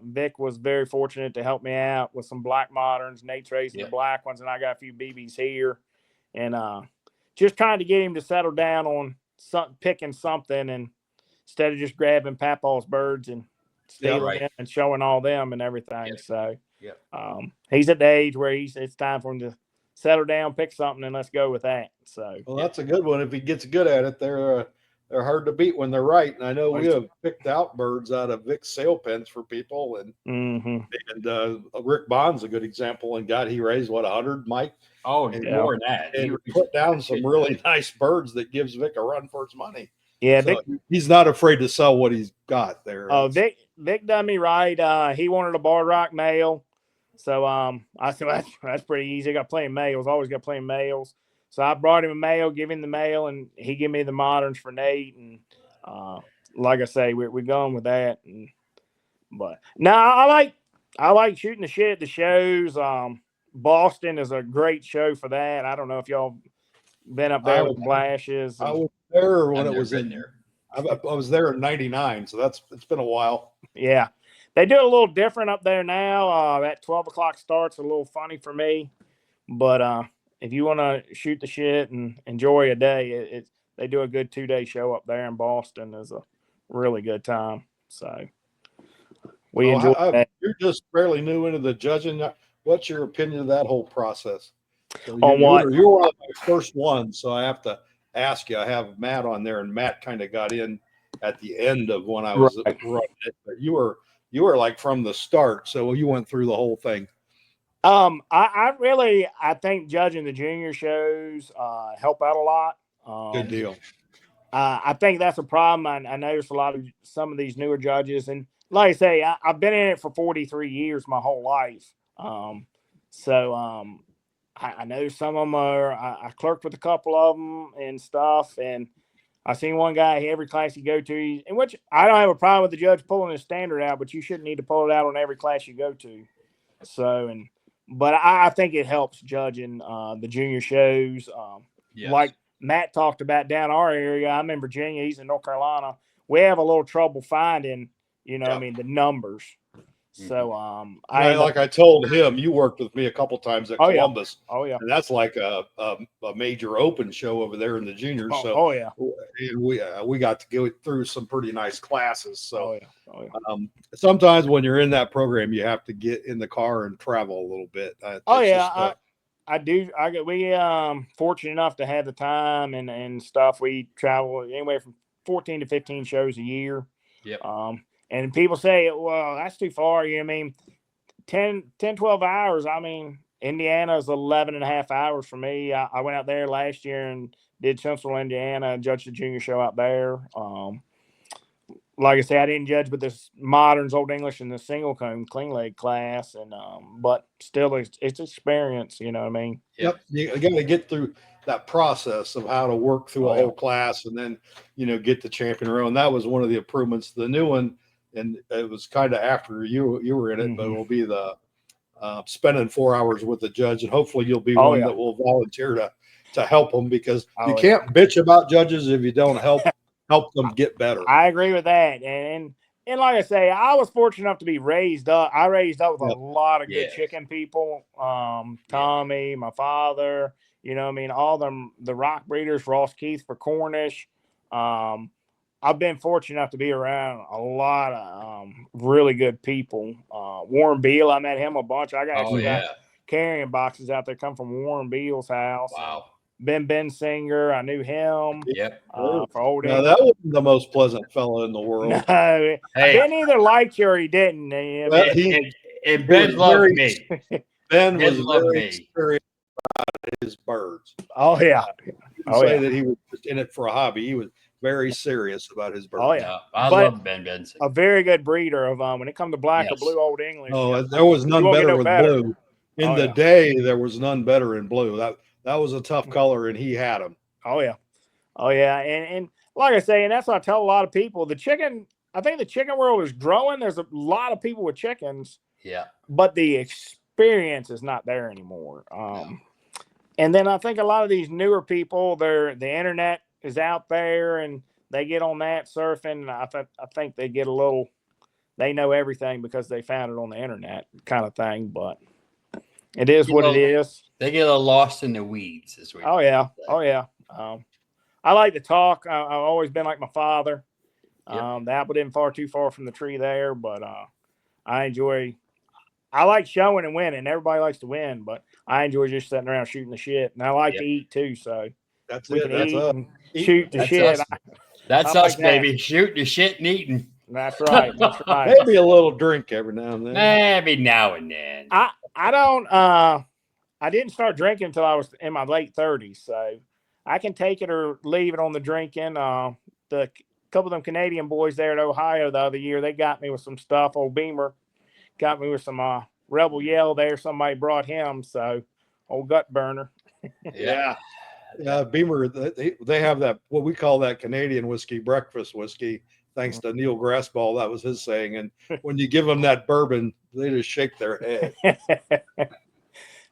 Vic was very fortunate to help me out with some black moderns. Nate's raising the black ones, and I got a few BBs here. And just trying to get him to settle down on picking something, and instead of just grabbing Papaw's birds and stealing them and showing all them and everything. So he's at the age where it's time for him to settle down, pick something, and let's go with that. So that's a good one. If he gets good at it, they're hard to beat when they're right. And I know we have picked out birds out of Vic's sale pens for people, and Rick Bond's a good example. And he raised 100, Mike. Oh, and more than that. And he put down some really nice birds that gives Vic a run for his money. Yeah, so he's not afraid to sell what he's got there. Oh, Vic done me right. He wanted a Barred Rock male. So I said, that's pretty easy. I got plenty of males. Always got plenty of males. So I brought him a male, give him the male, and he gave me the moderns for Nate. And like I say, we're going with that. But no, I like shooting the shit at the shows. Boston is a great show for that. I don't know if y'all been up there with Blashes. I was there when it was in there. I was there in '99, so it's been a while. Yeah. They do it a little different up there now. That 12 o'clock start's a little funny for me. But if you want to shoot the shit and enjoy a day, they do a good 2-day show up there in Boston. Is a really good time. So we enjoy that. You're just fairly new into the judging. What's your opinion of that whole process? So on what? You're one of my first ones, so I have to ask you. I have Matt on there, and Matt kind of got in at the end of when I was running it. But you were like from the start, so you went through the whole thing. I think judging the junior shows help out a lot. Good deal. I think that's a problem. I noticed some of these newer judges, and like I say, I've been in it for 43 years, my whole life. I know some of them I clerked with a couple of them and stuff, and I seen one guy every class you go to, in which I don't have a problem with the judge pulling his standard out, but you shouldn't need to pull it out on every class you go to. But I think it helps judging the junior shows. Like Matt talked about down our area, I'm in Virginia, he's in North Carolina. We have a little trouble finding, the numbers. So I told him, you worked with me a couple times at Columbus. Oh yeah. And that's like a major open show over there in the juniors. We got to go through some pretty nice classes. So sometimes when you're in that program, you have to get in the car and travel a little bit. I do. We fortunate enough to have the time and stuff. We travel anywhere from 14 to 15 shows a year. Yep. And people say, well, that's too far. You know what I mean? 10, 12 hours. I mean, Indiana is 11 and a half hours for me. I went out there last year and did Central Indiana and judged the junior show out there. Like I say, I didn't judge, but this moderns, Old English, and the single cone clean leg class, and but still, it's experience. You know what I mean? Yep. You got to get through that process of how to work through a whole class, and then get the champion row. And that was one of the improvements. The new one, and it was kind of after you were in it, but it will be the spending 4 hours with the judge, and hopefully you'll be one that will volunteer to help them, because you can't bitch about judges if you don't help them get better. I agree with that. And like I say, I was fortunate enough to be raised up. I raised up with a lot of good chicken people. Tommy, my father, you know what I mean? All them, the rock breeders, Ross Keith for Cornish. I've been fortunate enough to be around a lot of really good people. Warren Beal, I met him a bunch. I got carrying boxes out there come from Warren Beal's house. Wow. Ben Singer, I knew him. Yep. For Old Now, that wasn't the most pleasant fellow in the world. No, Ben either liked you or he didn't. And Ben loved me. Ben was very experienced about his birds. Oh yeah. Say that he was just in it for a hobby. He was very serious about his birds. Oh yeah. I love Ben Benson. A very good breeder of when it comes to black or blue Old English. Oh, there was none better with blue. In the day, there was none better in blue. That was a tough color, and he had them. Oh yeah. Oh yeah. And like I say, and that's what I tell a lot of people. I think the chicken world is growing. There's a lot of people with chickens. Yeah. But the experience is not there anymore. And then I think a lot of these newer people, the internet is out there and they get on that surfing. I think they get they know everything because they found it on the internet kind of thing, but it is what it is. They get a little lost in the weeds this week. Oh yeah. I like to talk. I've always been like my father. The apple didn't fall too far from the tree there, but I like showing and winning. Everybody likes to win, but I enjoy just sitting around shooting the shit. And I like to eat too, so that's it. That's us. Shoot the shit. That's us, baby. Shooting the shit and eating. That's right. That's right. Maybe a little drink every now and then. Maybe now and then. I don't I didn't start drinking until I was in my late 30s, so I can take it or leave it on the drinking. The couple of them Canadian boys there at Ohio the other year, they got me with some stuff. Old Beamer got me with some Rebel Yell there. Somebody brought him, so old gut burner. Yeah, Beamer. They have that, what we call that Canadian whiskey, breakfast whiskey. Thanks to Neil Grassball, that was his saying. And when you give them that bourbon, they just shake their head.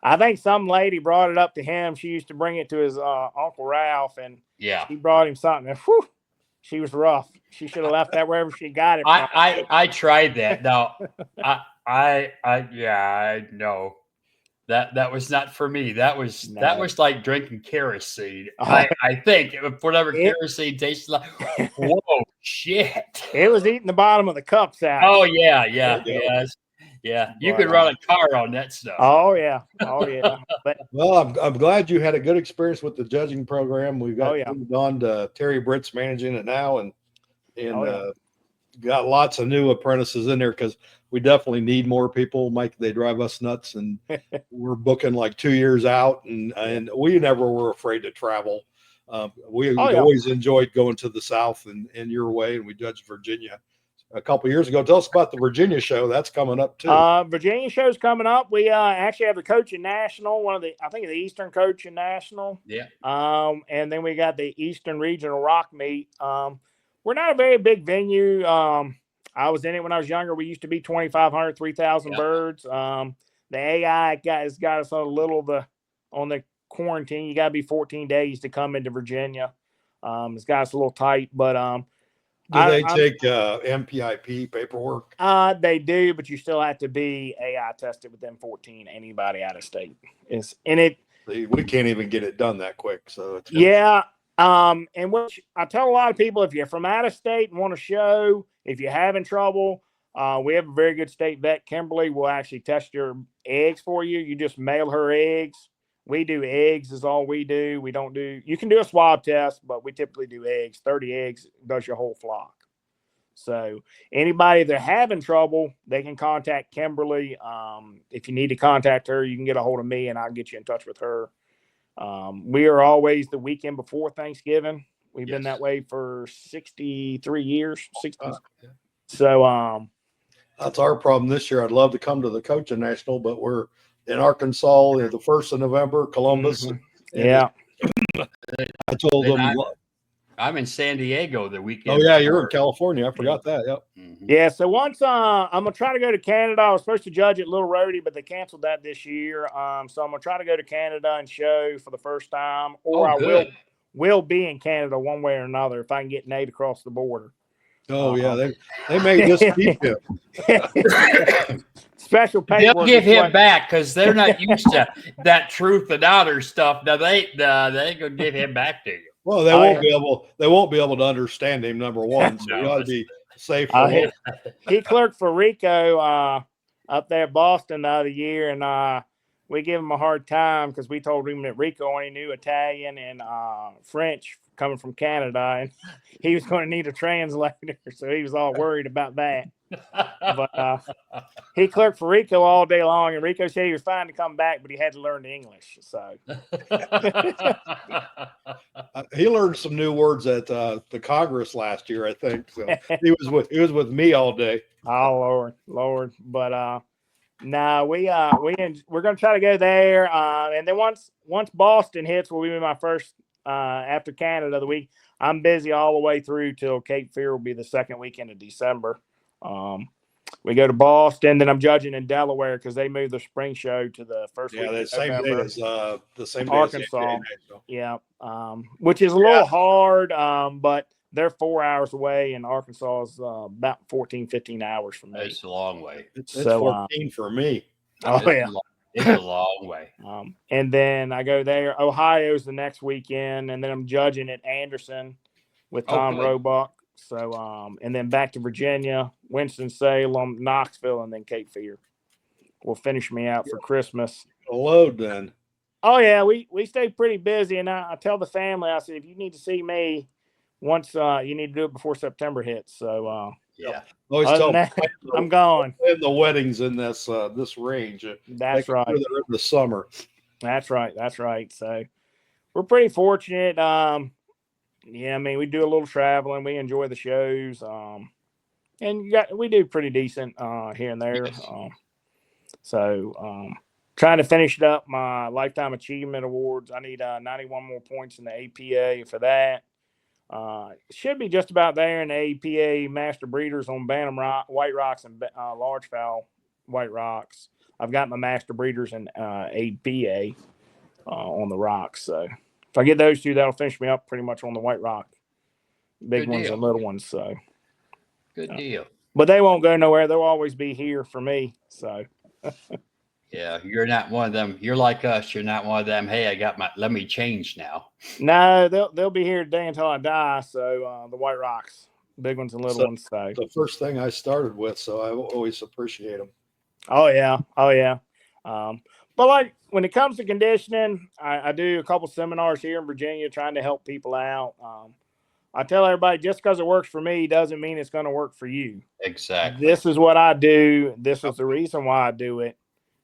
I think some lady brought it up to him. She used to bring it to his Uncle Ralph, and he brought him something. And whew, she was rough. She should have left that wherever she got it from. I tried that. No, I know that was not for me. That was like drinking kerosene. I think whatever kerosene tastes like. Whoa, shit! It was eating the bottom of the cups out. Oh yeah. You could run a car on that stuff. Oh yeah. But well, I'm glad you had a good experience with the judging program. We've got on to Terry Britt's managing it now, and got lots of new apprentices in there because we definitely need more people. Mike, they drive us nuts, and we're booking like 2 years out, and we never were afraid to travel. We always enjoyed going to the South and your way, and we judged Virginia a couple of years ago. Tell us about the Virginia show. That's coming up too. Virginia show's coming up. We actually have the coaching national, I think the Eastern coaching national. Yeah. And then we got the Eastern regional rock meet. We're not a very big venue. I was in it when I was younger. We used to be 2,500, 3,000 birds. The AI has got us on the quarantine. You got to be 14 days to come into Virginia. It's got us a little tight, but do they take MPIP paperwork? They do, but you still have to be AI tested within 14. Anybody out of state is in it. We can't even get it done that quick. So it's and which I tell a lot of people, if you're from out of state and want to show, if you're having trouble, we have a very good state vet. Kimberly will actually test your eggs for you. You just mail her eggs. We do eggs is all we do. We don't do, you can do a swab test, but we typically do eggs. 30 eggs does your whole flock. So anybody that's having trouble, they can contact Kimberly. If you need to contact her, you can get a hold of me and I'll get you in touch with her. We are always the weekend before Thanksgiving. We've been that way for 63 years. 60. So that's our problem this year. I'd love to come to the Coaching National, but we're in Arkansas the 1st of November, Columbus. Mm-hmm. Yeah. I told them I'm in San Diego the weekend. Oh yeah, you're in California. I forgot that. Yep. Mm-hmm. Yeah. So once I'm gonna try to go to Canada. I was supposed to judge at Little Rhodey, but they canceled that this year. So I'm gonna try to go to Canada and show for the first time, or I will be in Canada one way or another if I can get Nate across the border. Oh yeah, they made this keep him. Special paperwork. They'll give him back because they're not used to that truth and honor stuff. Now they gonna give him back to you. Well, they won't be able to understand him, number one. So you ought to be safe. He clerked for Rico up there in Boston the other year, and we gave him a hard time because we told him that Rico only knew Italian and French coming from Canada, and he was going to need a translator, so he was all worried about that. But he clerked for Rico all day long, and Rico said he was fine to come back, but he had to learn the English. So he learned some new words at the Congress last year, I think. So he was with me all day. Oh Lord! But no, we're gonna try to go there, and then once Boston hits, will be my first after Canada the week. I'm busy all the way through till Cape Fear will be the second weekend of December. We go to Boston, then I'm judging in Delaware because they moved the spring show to the first week of November. The same day Arkansas. as yeah, which is a little hard, but they're 4 hours away, and Arkansas is about 15 hours from me. It's a long way. It's 14 for me. Oh yeah. It's a long way. And then I go there. Ohio's the next weekend, and then I'm judging at Anderson with Tom Roebuck. So, and then back to Virginia, Winston-Salem, Knoxville, and then Cape Fear will finish me out for Christmas. A load then. Oh yeah, we stay pretty busy, and I tell the family, I said, if you need to see me once, you need to do it before September hits. So, yeah. Always tell them I'm gone. And the weddings in this range. That's right. They're in the summer. That's right. So we're pretty fortunate. Yeah, I mean, we do a little traveling. We enjoy the shows. And we do pretty decent here and there. So trying to finish it up my Lifetime Achievement Awards. I need 91 more points in the APA for that. Should be just about there in the APA Master Breeders on Bantam White Rocks and Large Fowl White Rocks. I've got my Master Breeders in APA on the rocks. So if I get those two, that'll finish me up pretty much on the White Rock. Big ones and little ones. So good deal. But they won't go nowhere. They'll always be here for me. So yeah, you're not one of them. You're like us. You're not one of them. Hey, let me change now. No, they'll be here today until I die. So the White Rocks, big ones and little ones. So the first thing I started with, so I always appreciate them. Oh yeah. But like when it comes to conditioning, I do a couple seminars here in Virginia trying to help people out. I tell everybody, just because it works for me doesn't mean it's going to work for you. Exactly. This is what I do. This is the reason why I do it.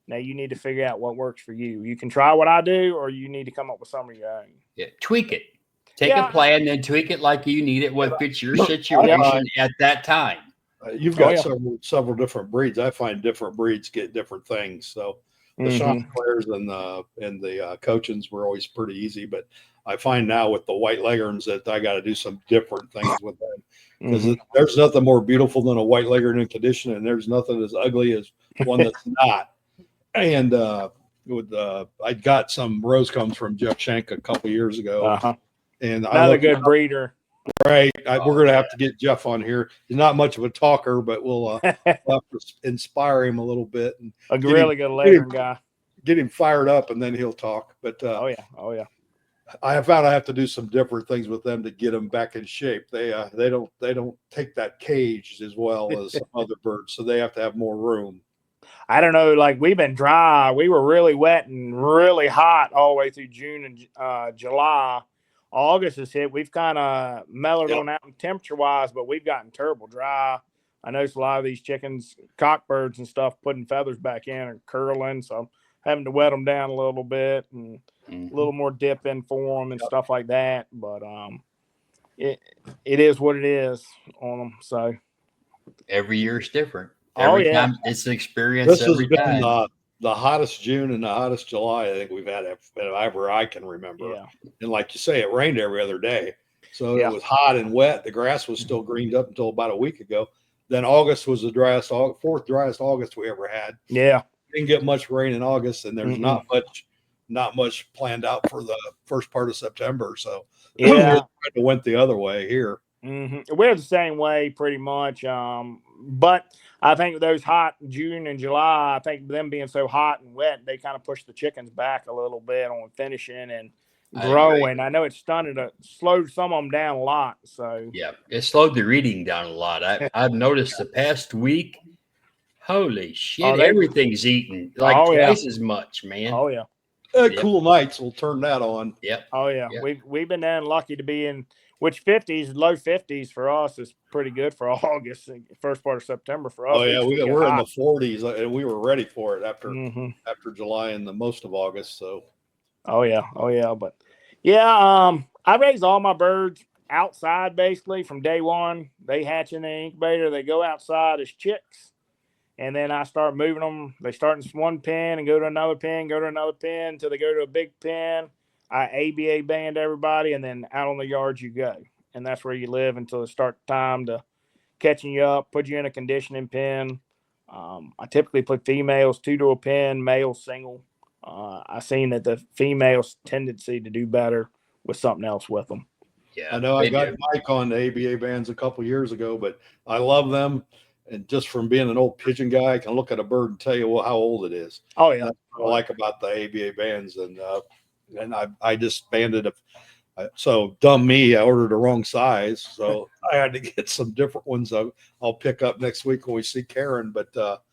Now you need to figure out what works for you. You can try what I do, or you need to come up with some of your own. Yeah, tweak it. Take a plan and tweak it like you need it, what fits your situation at that time. You've got several different breeds. I find different breeds get different things. So the Chanticleers and the Cochins were always pretty easy, but I find now with the White Leghorns that I got to do some different things with them because there's nothing more beautiful than a White Leghorn in condition, and there's nothing as ugly as one that's not. And I got some rose combs from Jeff Shank a couple years ago, and another good breeder. Right, we're going to have to get Jeff on here. He's not much of a talker, but we'll have to inspire him a little bit. And a really good Leghorn guy. Get him fired up, and then he'll talk. But oh yeah. I have found I have to do some different things with them to get them back in shape. They don't take that cage as well as some other birds, so they have to have more room. I don't know, like we've been dry. We were really wet and really hot all the way through June and July. August has hit, we've kind of mellowed on out temperature wise, but we've gotten terrible dry. I noticed a lot of these chickens, cockbirds and stuff, putting feathers back in and curling. So I'm having to wet them down a little bit and a little more dip in for them and stuff like that. But it is what it is on them. So every year is different. Every time it's an experience. This every has time. been the hottest June and the hottest July I think we've had ever I can remember. Yeah. And like you say, it rained every other day. So it was hot and wet. The grass was still greened up until about a week ago. Then August was the fourth driest August we ever had. Yeah. Didn't get much rain in August, and there's not much planned out for the first part of September. So it went the other way here. We're the same way pretty much. But I think those hot June and July, I think them being so hot and wet, they kind of pushed the chickens back a little bit on finishing and growing. I know it slowed some of them down a lot. So yeah, it slowed their eating down a lot. I've noticed the past week. Holy shit! Everything's eating like twice as much, man. Oh yeah. Cool nights will turn that on. Yep. Oh yeah. We've been down lucky to be in low 50s for us is pretty good for August, first part of September for us. Oh yeah, we're in the 40s and we were ready for it after July and the most of August. So. Oh yeah, but I raise all my birds outside basically from day one. They hatch in the incubator. They go outside as chicks. And then I start moving them. They start in one pen and go to another pen, until they go to a big pen. I ABA band everybody, and then out on the yard you go. And that's where you live until it starts time to catching you up, put you in a conditioning pen. I typically put females 2 to a pen, males single. I've seen that the females' tendency to do better with something else with them. Yeah, I know I got Mike on the ABA bands a couple years ago, but I love them. And just from being an old pigeon guy, I can look at a bird and tell you how old it is. Oh yeah, that's what I like about the ABA bands, and I just banded so dumb me, I ordered the wrong size, so I had to get some different ones. I'll pick up next week when we see Karen, but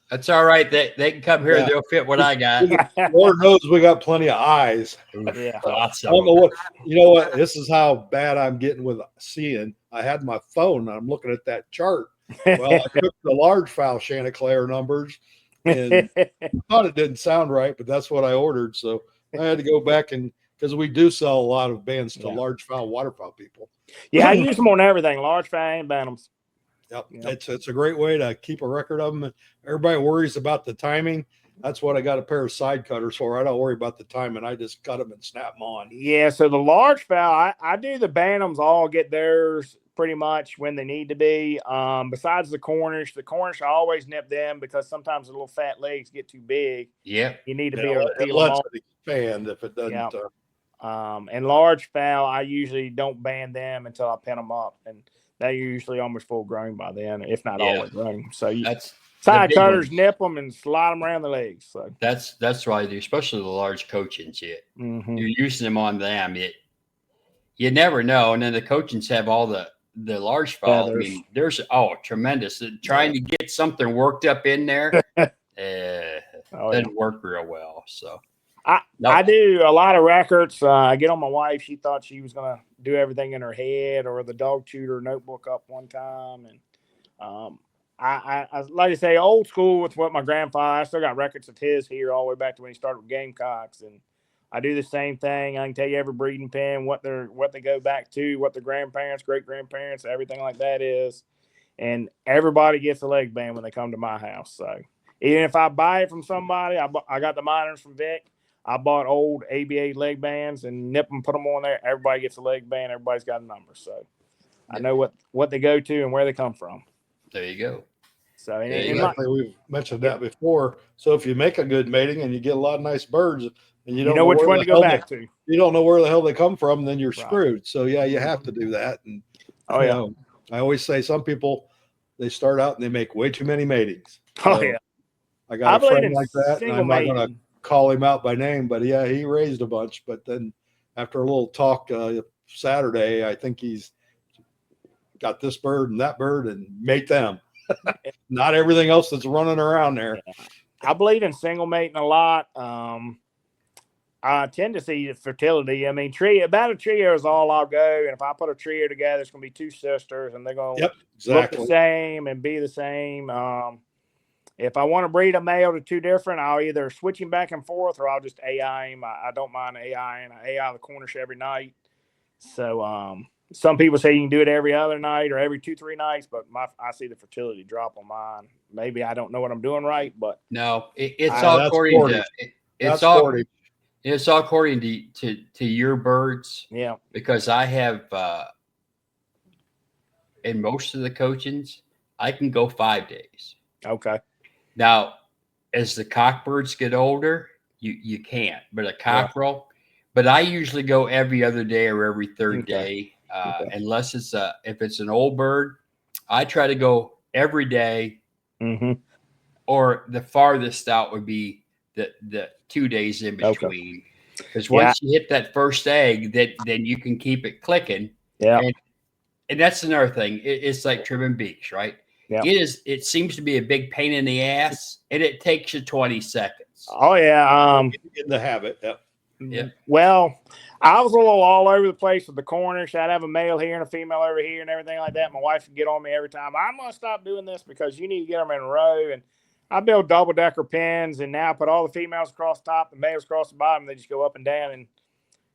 that's all right. They can come here; they'll fit what I got. Lord knows we got plenty of eyes. Yeah, lots of I don't know what you know. What this is how bad I'm getting with seeing. I had my phone, and I'm looking at that chart. Well, I took the large fowl Chanticleer numbers and thought it didn't sound right, but that's what I ordered. So I had to go back because we do sell a lot of bands to large fowl, waterfowl people. Yeah, I use them on everything, large fowl and bantams. Yep. It's a great way to keep a record of them. Everybody worries about the timing. That's what I got a pair of side cutters for. I don't worry about the timing. I just cut them and snap them on. Yeah, so the large fowl, I do the bantams all get theirs pretty much when they need to be. Besides the Cornish I always nip them because sometimes the little fat legs get too big. Yeah, you need to be able to peel them off. Expand if it doesn't. And large fowl, I usually don't band them until I pin them up, and they're usually almost full grown by then, if not always grown. So that's side cutters, nip them and slide them around the legs. So that's what I do, especially the large coachins. You're using them on them. You never know, and then the coachins have all the large fowl. I mean, there's tremendous. Trying to get something worked up in there doesn't work real well. So I do a lot of records. I get on my wife. She thought she was gonna do everything in her head, or the dog chewed her notebook up one time, and I like to say old school with what my grandfather. I still got records of his here all the way back to when he started with Gamecocks, and I do the same thing. I can tell you every breeding pen, what they go back to, what their grandparents, great grandparents, everything like that is. And everybody gets a leg band when they come to my house. So even if I buy it from somebody, I got the minors from Vic. I bought old ABA leg bands and nip them, put them on there. Everybody gets a leg band. Everybody's got a number. So I know what they go to and where they come from. There you go. So we've mentioned that before. So if you make a good mating and you get a lot of nice birds, and you don't know which one to go back to, you don't know where the hell they come from, then you're screwed. So yeah, you have to do that. And I always say some people, they start out and they make way too many matings. So I got a friend like that, and I'm not going to call him out by name, but yeah, he raised a bunch. But then after a little talk Saturday, I think he's got this bird and that bird and mate them. Not everything else that's running around there. I believe in single mating a lot. I tend to see the fertility. I mean, about a trio is all I'll go. And if I put a trio together, it's going to be 2 sisters, and they're going to look the same and be the same. If I want to breed a male to 2 different, I'll either switch him back and forth, or I'll just AI him. I don't mind AI, and I AI the Cornish every night. So some people say you can do it every other night or every 2-3 nights, but I see the fertility drop on mine. Maybe I don't know what I'm doing right, but no, it's all according to it's all according to your birds. Yeah, because I have in most of the coachings, I can go 5 days. Okay. Now, as the cockbirds get older, you can't, but a cockerel. But I usually go every other day or every third day, unless if it's an old bird. I try to go every day, or the farthest out would be the 2 days in between. Because once you hit that first egg, then you can keep it clicking. Yeah. And that's another thing. It's like trimming beaks, right? Yeah. It seems to be a big pain in the ass, and it takes you 20 seconds. Oh yeah. In the habit. Yep. Yeah. Well, I was a little all over the place with the Cornish. I'd have a male here and a female over here and everything like that. My wife would get on me every time. I'm gonna stop doing this because you need to get them in a row. And I build double-decker pens, and now I put all the females across the top, the males across the bottom. They just go up and down, and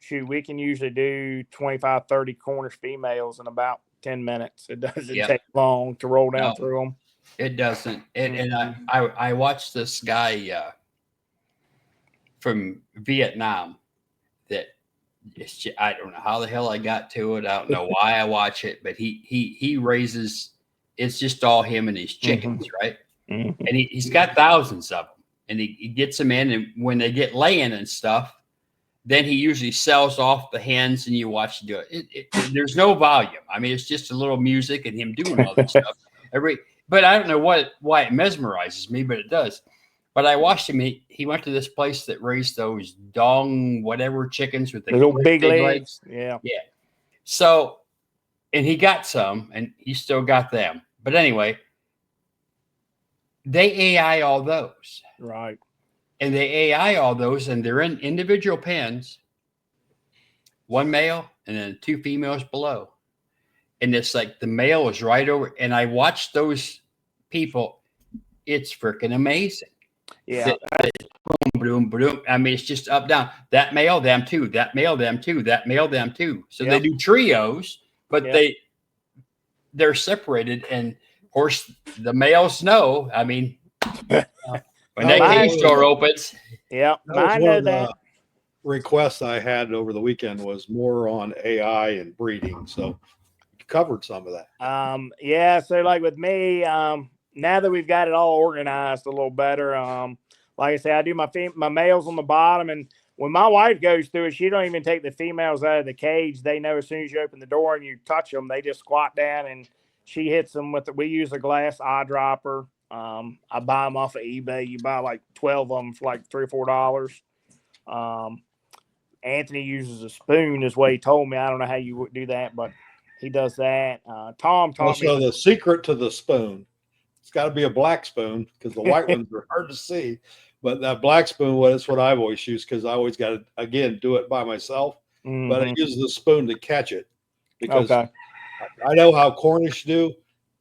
shoot, we can usually do 25, 30 Cornish females in about 10 minutes. It doesn't take long to roll down through them. It doesn't. And I watched this guy from Vietnam that I don't know how the hell I got to it. I don't know why I watch it, but he raises, it's just all him and his chickens, right? And he's got thousands of them, and he gets them in, and when they get laying and stuff, then he usually sells off the hens, and you watch him do it. There's no volume. I mean, it's just a little music and him doing all this stuff. But I don't know why it mesmerizes me, but it does. But I watched him. He went to this place that raised those dong whatever chickens with the little big legs. Yeah. So, and he got some, and he still got them. But anyway, they AI all those. Right. And they AI all those, and they're in individual pens, 1 male and then 2 females below. And it's like the male is right over. And I watched those people. It's freaking amazing. Yeah. Boom, boom, boom. I mean, it's just up, down. That male, them too. That male, them too. That male, them too. So they do trios, but they're separated. And of course, the males know. I mean, when that cage door opens. Yeah. I know that. Request I had over the weekend was more on AI and breeding. So you covered some of that. Yeah. So like with me, now that we've got it all organized a little better, like I say, I do my males on the bottom, and when my wife goes through it, she don't even take the females out of the cage. They know as soon as you open the door and you touch them, they just squat down, and she hits them with we use a glass eyedropper. I buy them off of eBay. You buy like 12 of them for like $3 or $4. Anthony uses a spoon, is what he told me. I don't know how you would do that, but he does that. Tom taught me. So the secret to the spoon, it's got to be a black spoon because the white ones are hard to see. But that black spoon, that's what I've always used because I always got to, again, do it by myself. But I use the spoon to catch it because I know how Cornish do,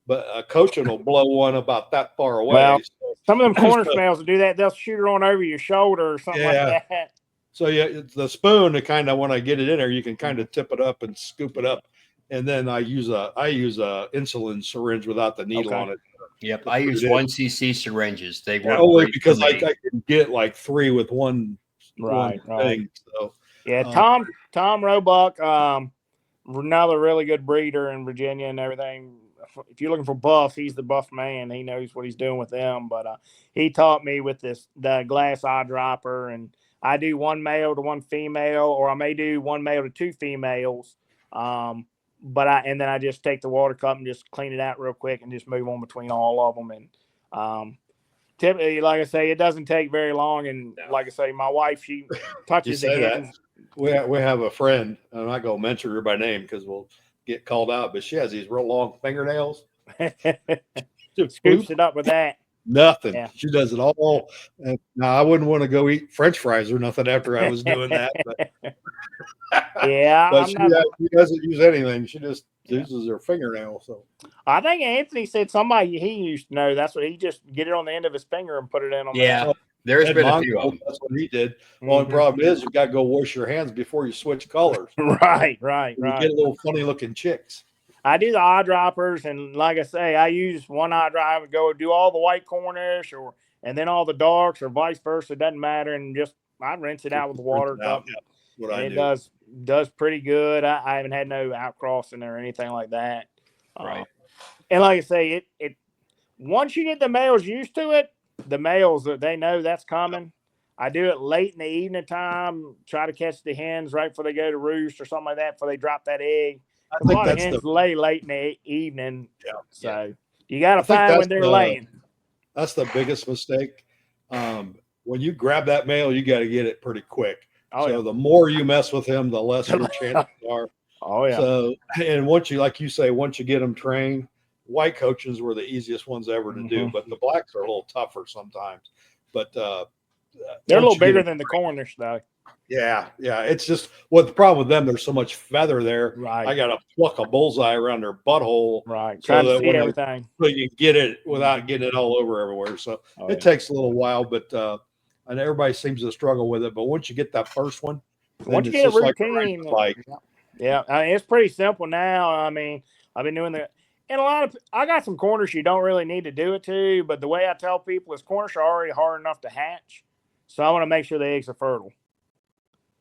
but a coaching will blow one about that far away. Well, some of them Cornish males will do that. They'll shoot it on over your shoulder or something like that. So it's the spoon to kind of, when I get it in there, you can kind of tip it up and scoop it up. And then I use a insulin syringe without the needle on it. Yep, I use 1cc syringes. They work only because I can get like 3 with one thing. So Tom Roebuck, another really good breeder in Virginia and everything. If you're looking for buffs, he's the buff man. He knows what he's doing with them. But he taught me with the glass eyedropper, and I do 1 male to 1 female, or I may do 1 male to 2 females. And then I just take the water cup and just clean it out real quick and just move on between all of them. And typically, like I say, it doesn't take very long. And like I say, my wife, she touches the hens. We have a friend, I'm not going to mention her by name because we'll get called out, but she has these real long fingernails. Scoops it up with that. Nothing. Yeah. She does it all. And now I wouldn't want to go eat French fries or nothing after I was doing that. But, yeah, but she doesn't use anything. She just uses her fingernail. So I think Anthony said somebody he used to know. That's what he just get it on the end of his finger and put it in on. Yeah, there's been a few of them. That's what he did. Only problem is you got to go wash your hands before you switch colors. Right. You get a little funny looking chicks. I do the eye droppers, and like I say, I use one eye dropper, go do all the white Cornish, and then all the darks, or vice versa. It doesn't matter, and just I rinse it out with water. It does pretty good. I haven't had no outcrossing or anything like that. Right. And like I say, it once you get the males used to it, the males they know that's coming. I do it late in the evening time. Try to catch the hens right before they go to roost or something like that before they drop that egg. I A lot of hens lay late in the evening. Yeah. So you got to find when they're laying. That's the biggest mistake. When you grab that male, you got to get it pretty quick. The more you mess with him, the less your chances are. Oh yeah. So, and once you, like you say, once you get them trained, white coaches were the easiest ones ever to do, but the blacks are a little tougher sometimes. But they're a little bigger than the Cornish, though. Yeah. It's just the problem with them. There's so much feather there. Right. I got to pluck a bullseye around their butthole. Right. Try to see everything. So you can get it without getting it all over everywhere. So it takes a little while, but and everybody seems to struggle with it. But once you get that first one, once you get a routine, yeah, I mean, it's pretty simple now. I mean, I've been doing and I got some Cornish you don't really need to do it to, but the way I tell people is Cornish are already hard enough to hatch, so I want to make sure the eggs are fertile.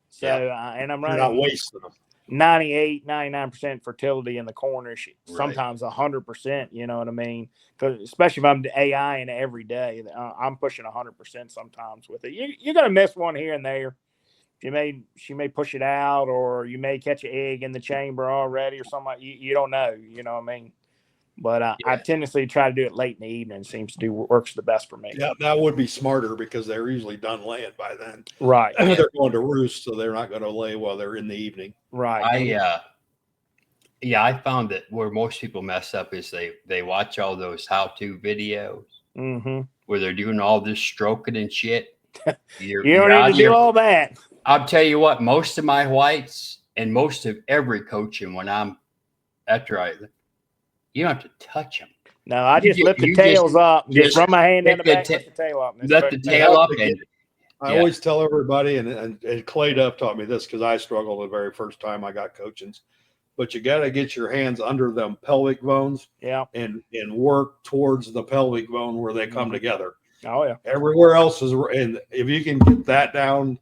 So, and I'm running not wasting them. 98, 99% fertility in the Cornish, sometimes 100%, you know what I mean? Because especially if I'm AIing every day, I'm pushing 100% sometimes with it. You're going to miss one here and there. She may push it out, or you may catch an egg in the chamber already or something like you don't know, you know what I mean? But I tendency try to do it late in the evening. It seems to works the best for me. Yeah, that would be smarter because they're usually done laying by then. Right. They're going to roost, so they're not going to lay while they're in the evening. Right. I found that where most people mess up is they watch all those how-to videos where they're doing all this stroking and shit. You don't need to do all that. I'll tell you what, most of my whites and most of every coaching when I'm you don't have to touch them. No, I just lift the tails up. Just run my hand in the back, lift the tail up. Let the tail up. I always tell everybody, and Clay Duff taught me this because I struggled the very first time I got coachings. But you got to get your hands under them pelvic bones, and work towards the pelvic bone where they come together. Oh yeah. Everywhere else is, and if you can get that down,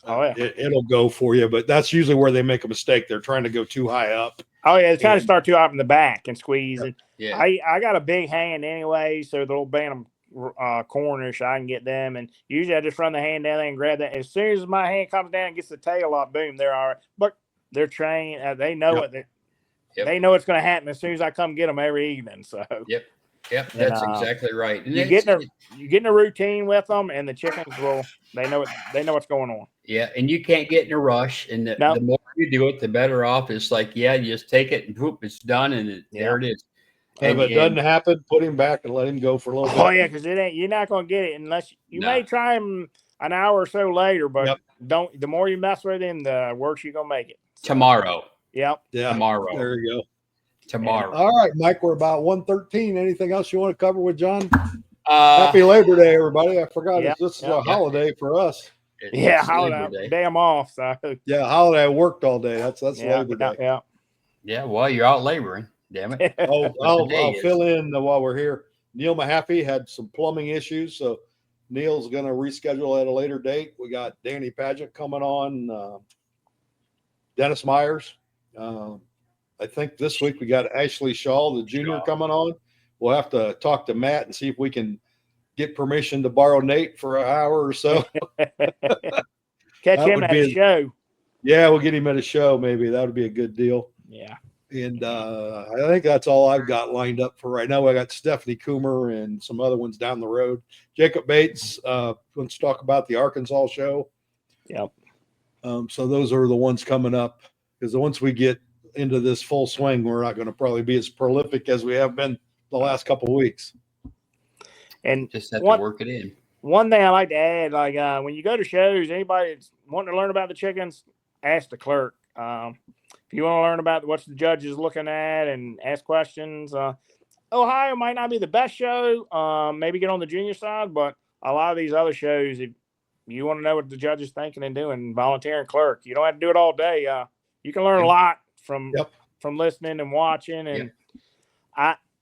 it'll go for you. But that's usually where they make a mistake. They're trying to go too high up. Oh yeah, they're trying to start too high in the back and squeeze it. Yeah. I got a big hand anyway, so the old Bantam Cornish, I can get them, and usually I just run the hand down there and grab that. As soon as my hand comes down and gets the tail up, boom, they're all right. But they're trained; they know it. They know it's going to happen as soon as I come get them every evening. So Yep, that's exactly right. And you get in a routine with them, and the chickens they know what's going on. Yeah, and you can't get in a rush. And the more you do it, the better off. It's like, you just take it and poop, it's done, and there it is. If it doesn't happen, put him back and let him go for a little bit. Oh yeah, because you're not going to get it unless you may try him an hour or so later, but don't. The more you mess with him, the worse you're going to make it. Tomorrow. Yep. Yeah. Tomorrow. There you go. Tomorrow. All right, Mike, we're about 1:13. Anything else you want to cover with John? Happy Labor Day, everybody. I forgot this is a holiday for us. Holiday. Day I'm off. So holiday. I worked all day. That's Labor Day. Yeah, well, you're out laboring. Damn it. I'll fill in while we're here. Neil Mahaffey had some plumbing issues, so Neil's going to reschedule at a later date. We got Danny Paget coming on, Dennis Myers. I think this week we got Ashley Shaw, the junior, coming on. We'll have to talk to Matt and see if we can get permission to borrow Nate for an hour or so. Catch him at a show. Yeah, we'll get him at a show. Maybe that would be a good deal. Yeah. And I think that's all I've got lined up for right now. I got Stephanie Coomer and some other ones down the road. Jacob Bates, let's talk about the Arkansas show. Yep. So those are the ones coming up, because once we get into this full swing, we're not going to probably be as prolific as we have been the last couple of weeks. And just have to work it in. One thing I like to add, like when you go to shows, anybody that's wanting to learn about the chickens, ask the clerk. If you want to learn about what the judge is looking at and ask questions, Ohio might not be the best show. Maybe get on the junior side, but a lot of these other shows, if you want to know what the judge is thinking and doing, volunteering clerk. You don't have to do it all day. You can learn a lot from listening and watching, and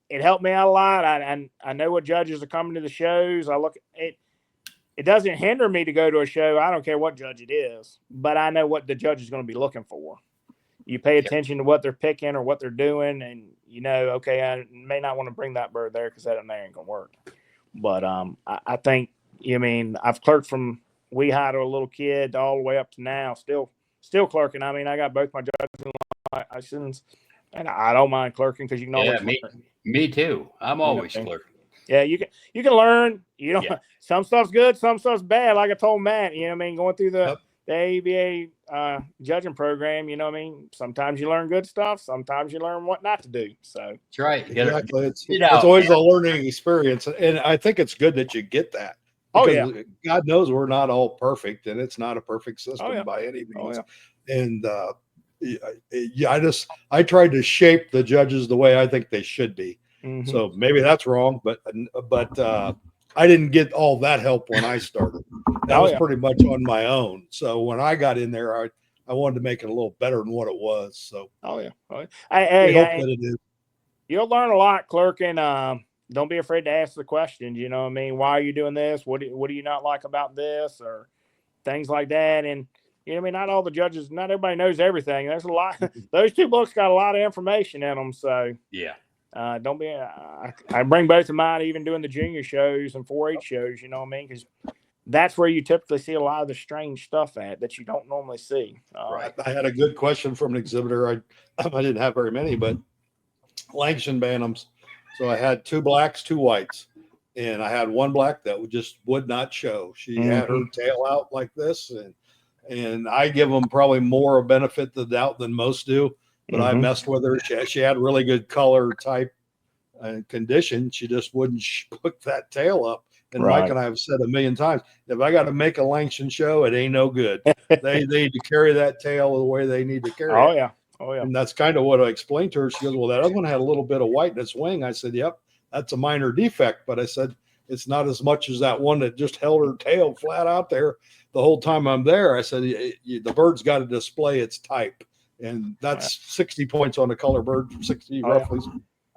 it helped me out a lot. I know what judges are coming to the shows. I look it. It doesn't hinder me to go to a show. I don't care what judge it is, but I know what the judge is going to be looking for. You pay attention to what they're picking or what they're doing, and you know, okay, I may not want to bring that bird there because that ain't going to work. But I think, I've clerked from we had a little kid all the way up to now, still clerking. I mean, I got both my judges license, and I don't mind clerking because you can always learn. Me too. I'm always clerking. Yeah, you can learn. You know, some stuff's good, some stuff's bad. Like I told Matt, going through the ABA judging program, sometimes you learn good stuff, sometimes you learn what not to do. So that's right. Exactly. It's always a learning experience, and I think it's good that you get that. God knows we're not all perfect, and it's not a perfect system by any means. And I tried to shape the judges the way I think they should be. Mm-hmm. So maybe that's wrong, but I didn't get all that help when I started. That was pretty much on my own. So when I got in there, I wanted to make it a little better than what it was. So I hope that it is. You'll learn a lot clerking. Don't be afraid to ask the questions. You know what I mean? Why are you doing this? What do you not like about this, or things like that? And not all the judges, not everybody knows everything. There's a lot. Those two books got a lot of information in them. So don't be. I bring both of mine, even doing the junior shows and 4-H shows. You know what I mean? Because that's where you typically see a lot of the strange stuff that you don't normally see. Right. I had a good question from an exhibitor. I didn't have very many, but Langshan Bantams. So I had 2 blacks, 2 whites, and I had 1 black that just would not show. She had her tail out like this, and I give them probably more a benefit of the doubt than most do. But I messed with her. She had really good color type and condition. She just wouldn't hook that tail up. And Mike and I have said a million times, if I got to make a Langshan show, it ain't no good. They need to carry that tail the way they need to carry it. Oh, yeah. And that's kind of what I explained to her. She goes, well, that other one had a little bit of white in its wing. I said, yep, that's a minor defect. But I said, it's not as much as that one that just held her tail flat out there the whole time I'm there. I said, the bird's got to display its type. And that's 60 points on the color bird, 60 roughly.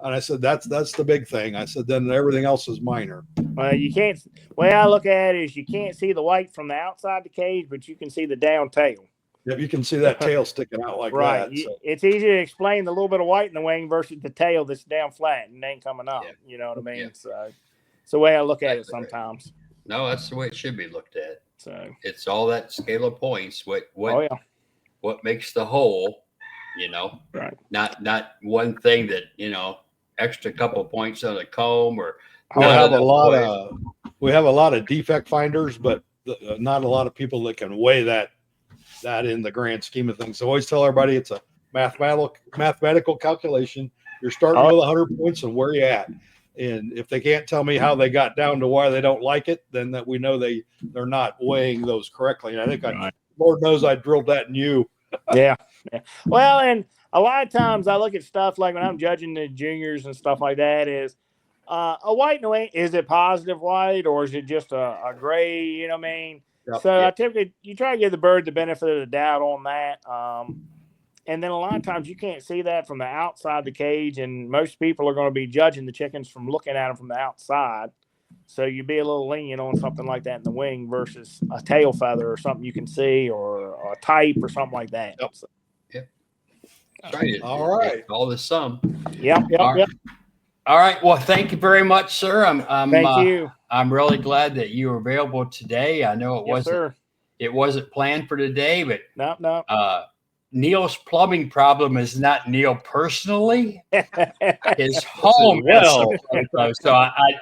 And I said, that's the big thing. I said, then everything else is minor. Well, you can't, the way I look at it is you can't see the white from the outside the cage, but you can see the down tail. Yep, you can see that tail sticking out like that. So. It's easy to explain the little bit of white in the wing versus the tail that's down flat and ain't coming up. Yeah. You know what I mean? Yeah. So it's the way I look at it sometimes. No, that's the way it should be looked at. So it's all that scale of points. What makes the whole, right? Not one thing that, extra couple points on a comb or. We have a lot of defect finders, but not a lot of people that can weigh that in the grand scheme of things. So I always tell everybody it's a mathematical calculation. You're starting with 100 points and where you at. And if they can't tell me how they got down to why they don't like it, then that we know they're not weighing those correctly. And I think Lord knows I drilled that in you. Yeah. Well, and a lot of times I look at stuff like when I'm judging the juniors and stuff like that is a white and wing. Is it positive white or is it just a gray? You know what I mean? Yep. So I typically you try to give the bird the benefit of the doubt on that. And then a lot of times you can't see that from the outside of the cage, and most people are going to be judging the chickens from looking at them from the outside. So you'd be a little lenient on something like that in the wing versus a tail feather or something you can see or a type or something like that. Yep. So. Yep. Right. All right. All the sum. Yep. All right. Well, thank you very much, sir. Thank you. I'm really glad that you were available today. I know it wasn't planned for today, but no. Neil's plumbing problem is not Neil personally. His home so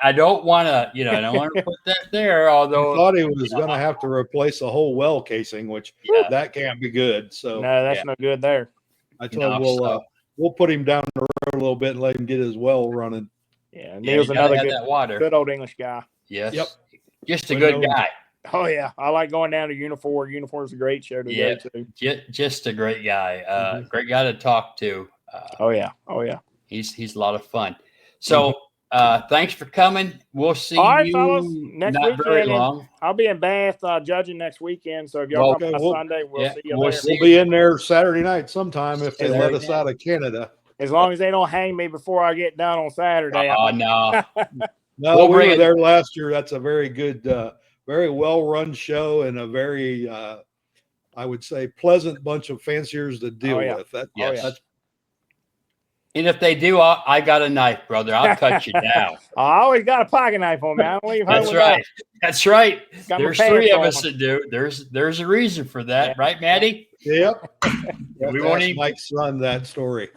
I don't want to, I don't want to put that there. Although I thought he was going to have to replace a whole well casing, which that can't be good. So no, that's no good there. I told him we'll put him down the road a little bit and let him get his well running. Yeah, Yeah, Neil's you gotta another have that water. good old English guy. Yes. Yep. Just a good guy. Oh yeah, I like going down to Unifor. Unifor's a great show to go to. Just a great guy. Great guy to talk to. Oh yeah. He's a lot of fun. So thanks for coming. We'll see All right, you fellas. Next not weekend, very long. I'll be in Bath judging next weekend. So if y'all come on Sunday, we'll see you there. We'll be in there Saturday night sometime if they let us out of Canada. As long as they don't hang me before I get done on Saturday. Oh no. No, we were there last year. That's a very good, very well-run show and a very, I would say, pleasant bunch of fanciers to deal with. That's and if they do, I got a knife, brother. I'll cut you down. I always got a pocket knife on me. I don't leave home That's right. That's right. There's 3 of us that do. There's a reason for that, right, Maddie? Yep. We won't even Mike's son that story.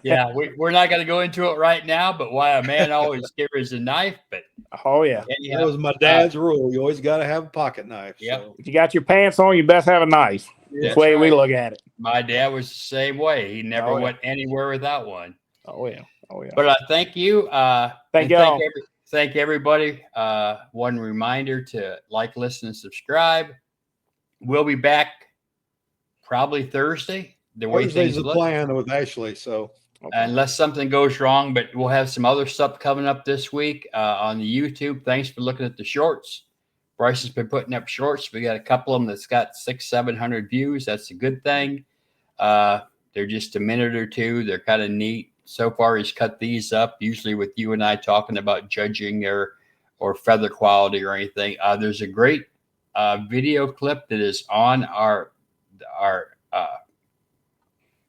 Yeah, we're not going to go into it right now, but why a man always carries a knife. But that was my dad's rule. You always got to have a pocket knife. Yeah. So. If you got your pants on, you best have a knife. That's the way we look at it. My dad was the same way. He never went anywhere without one. Oh yeah. But I thank you. Thank you. Thank everybody. One reminder to like, listen, and subscribe. We'll be back probably Thursday. Thursday's the plan with Ashley. So unless something goes wrong, but we'll have some other stuff coming up this week on the YouTube. Thanks for looking at the shorts. Bryce has been putting up shorts. We got a couple of them that's got 600-700 views. That's a good thing. They're just a minute or two. They're kind of neat. So far, he's cut these up, usually with you and I talking about judging or feather quality or anything. There's a great video clip that is on our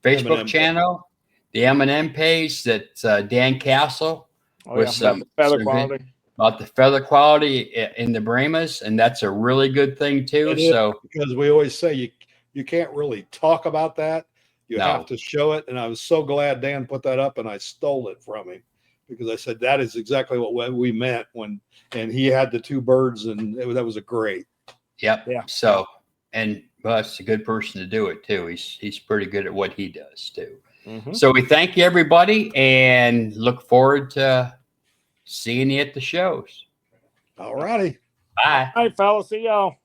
Facebook M&M channel, the M&M page. That's Dan Castle with some feather quality. About the feather quality in the Brahmas, and that's a really good thing too. Because we always say you can't really talk about that. You have to show it. And I was so glad Dan put that up, and I stole it from him because I said that is exactly what we meant and he had the 2 birds, and that was a great. Yep. Yeah. So, and Bus a good person to do it too. He's pretty good at what he does too. So we thank you, everybody, and look forward to seeing you at the shows. All righty. Bye. All right, fellas. See y'all.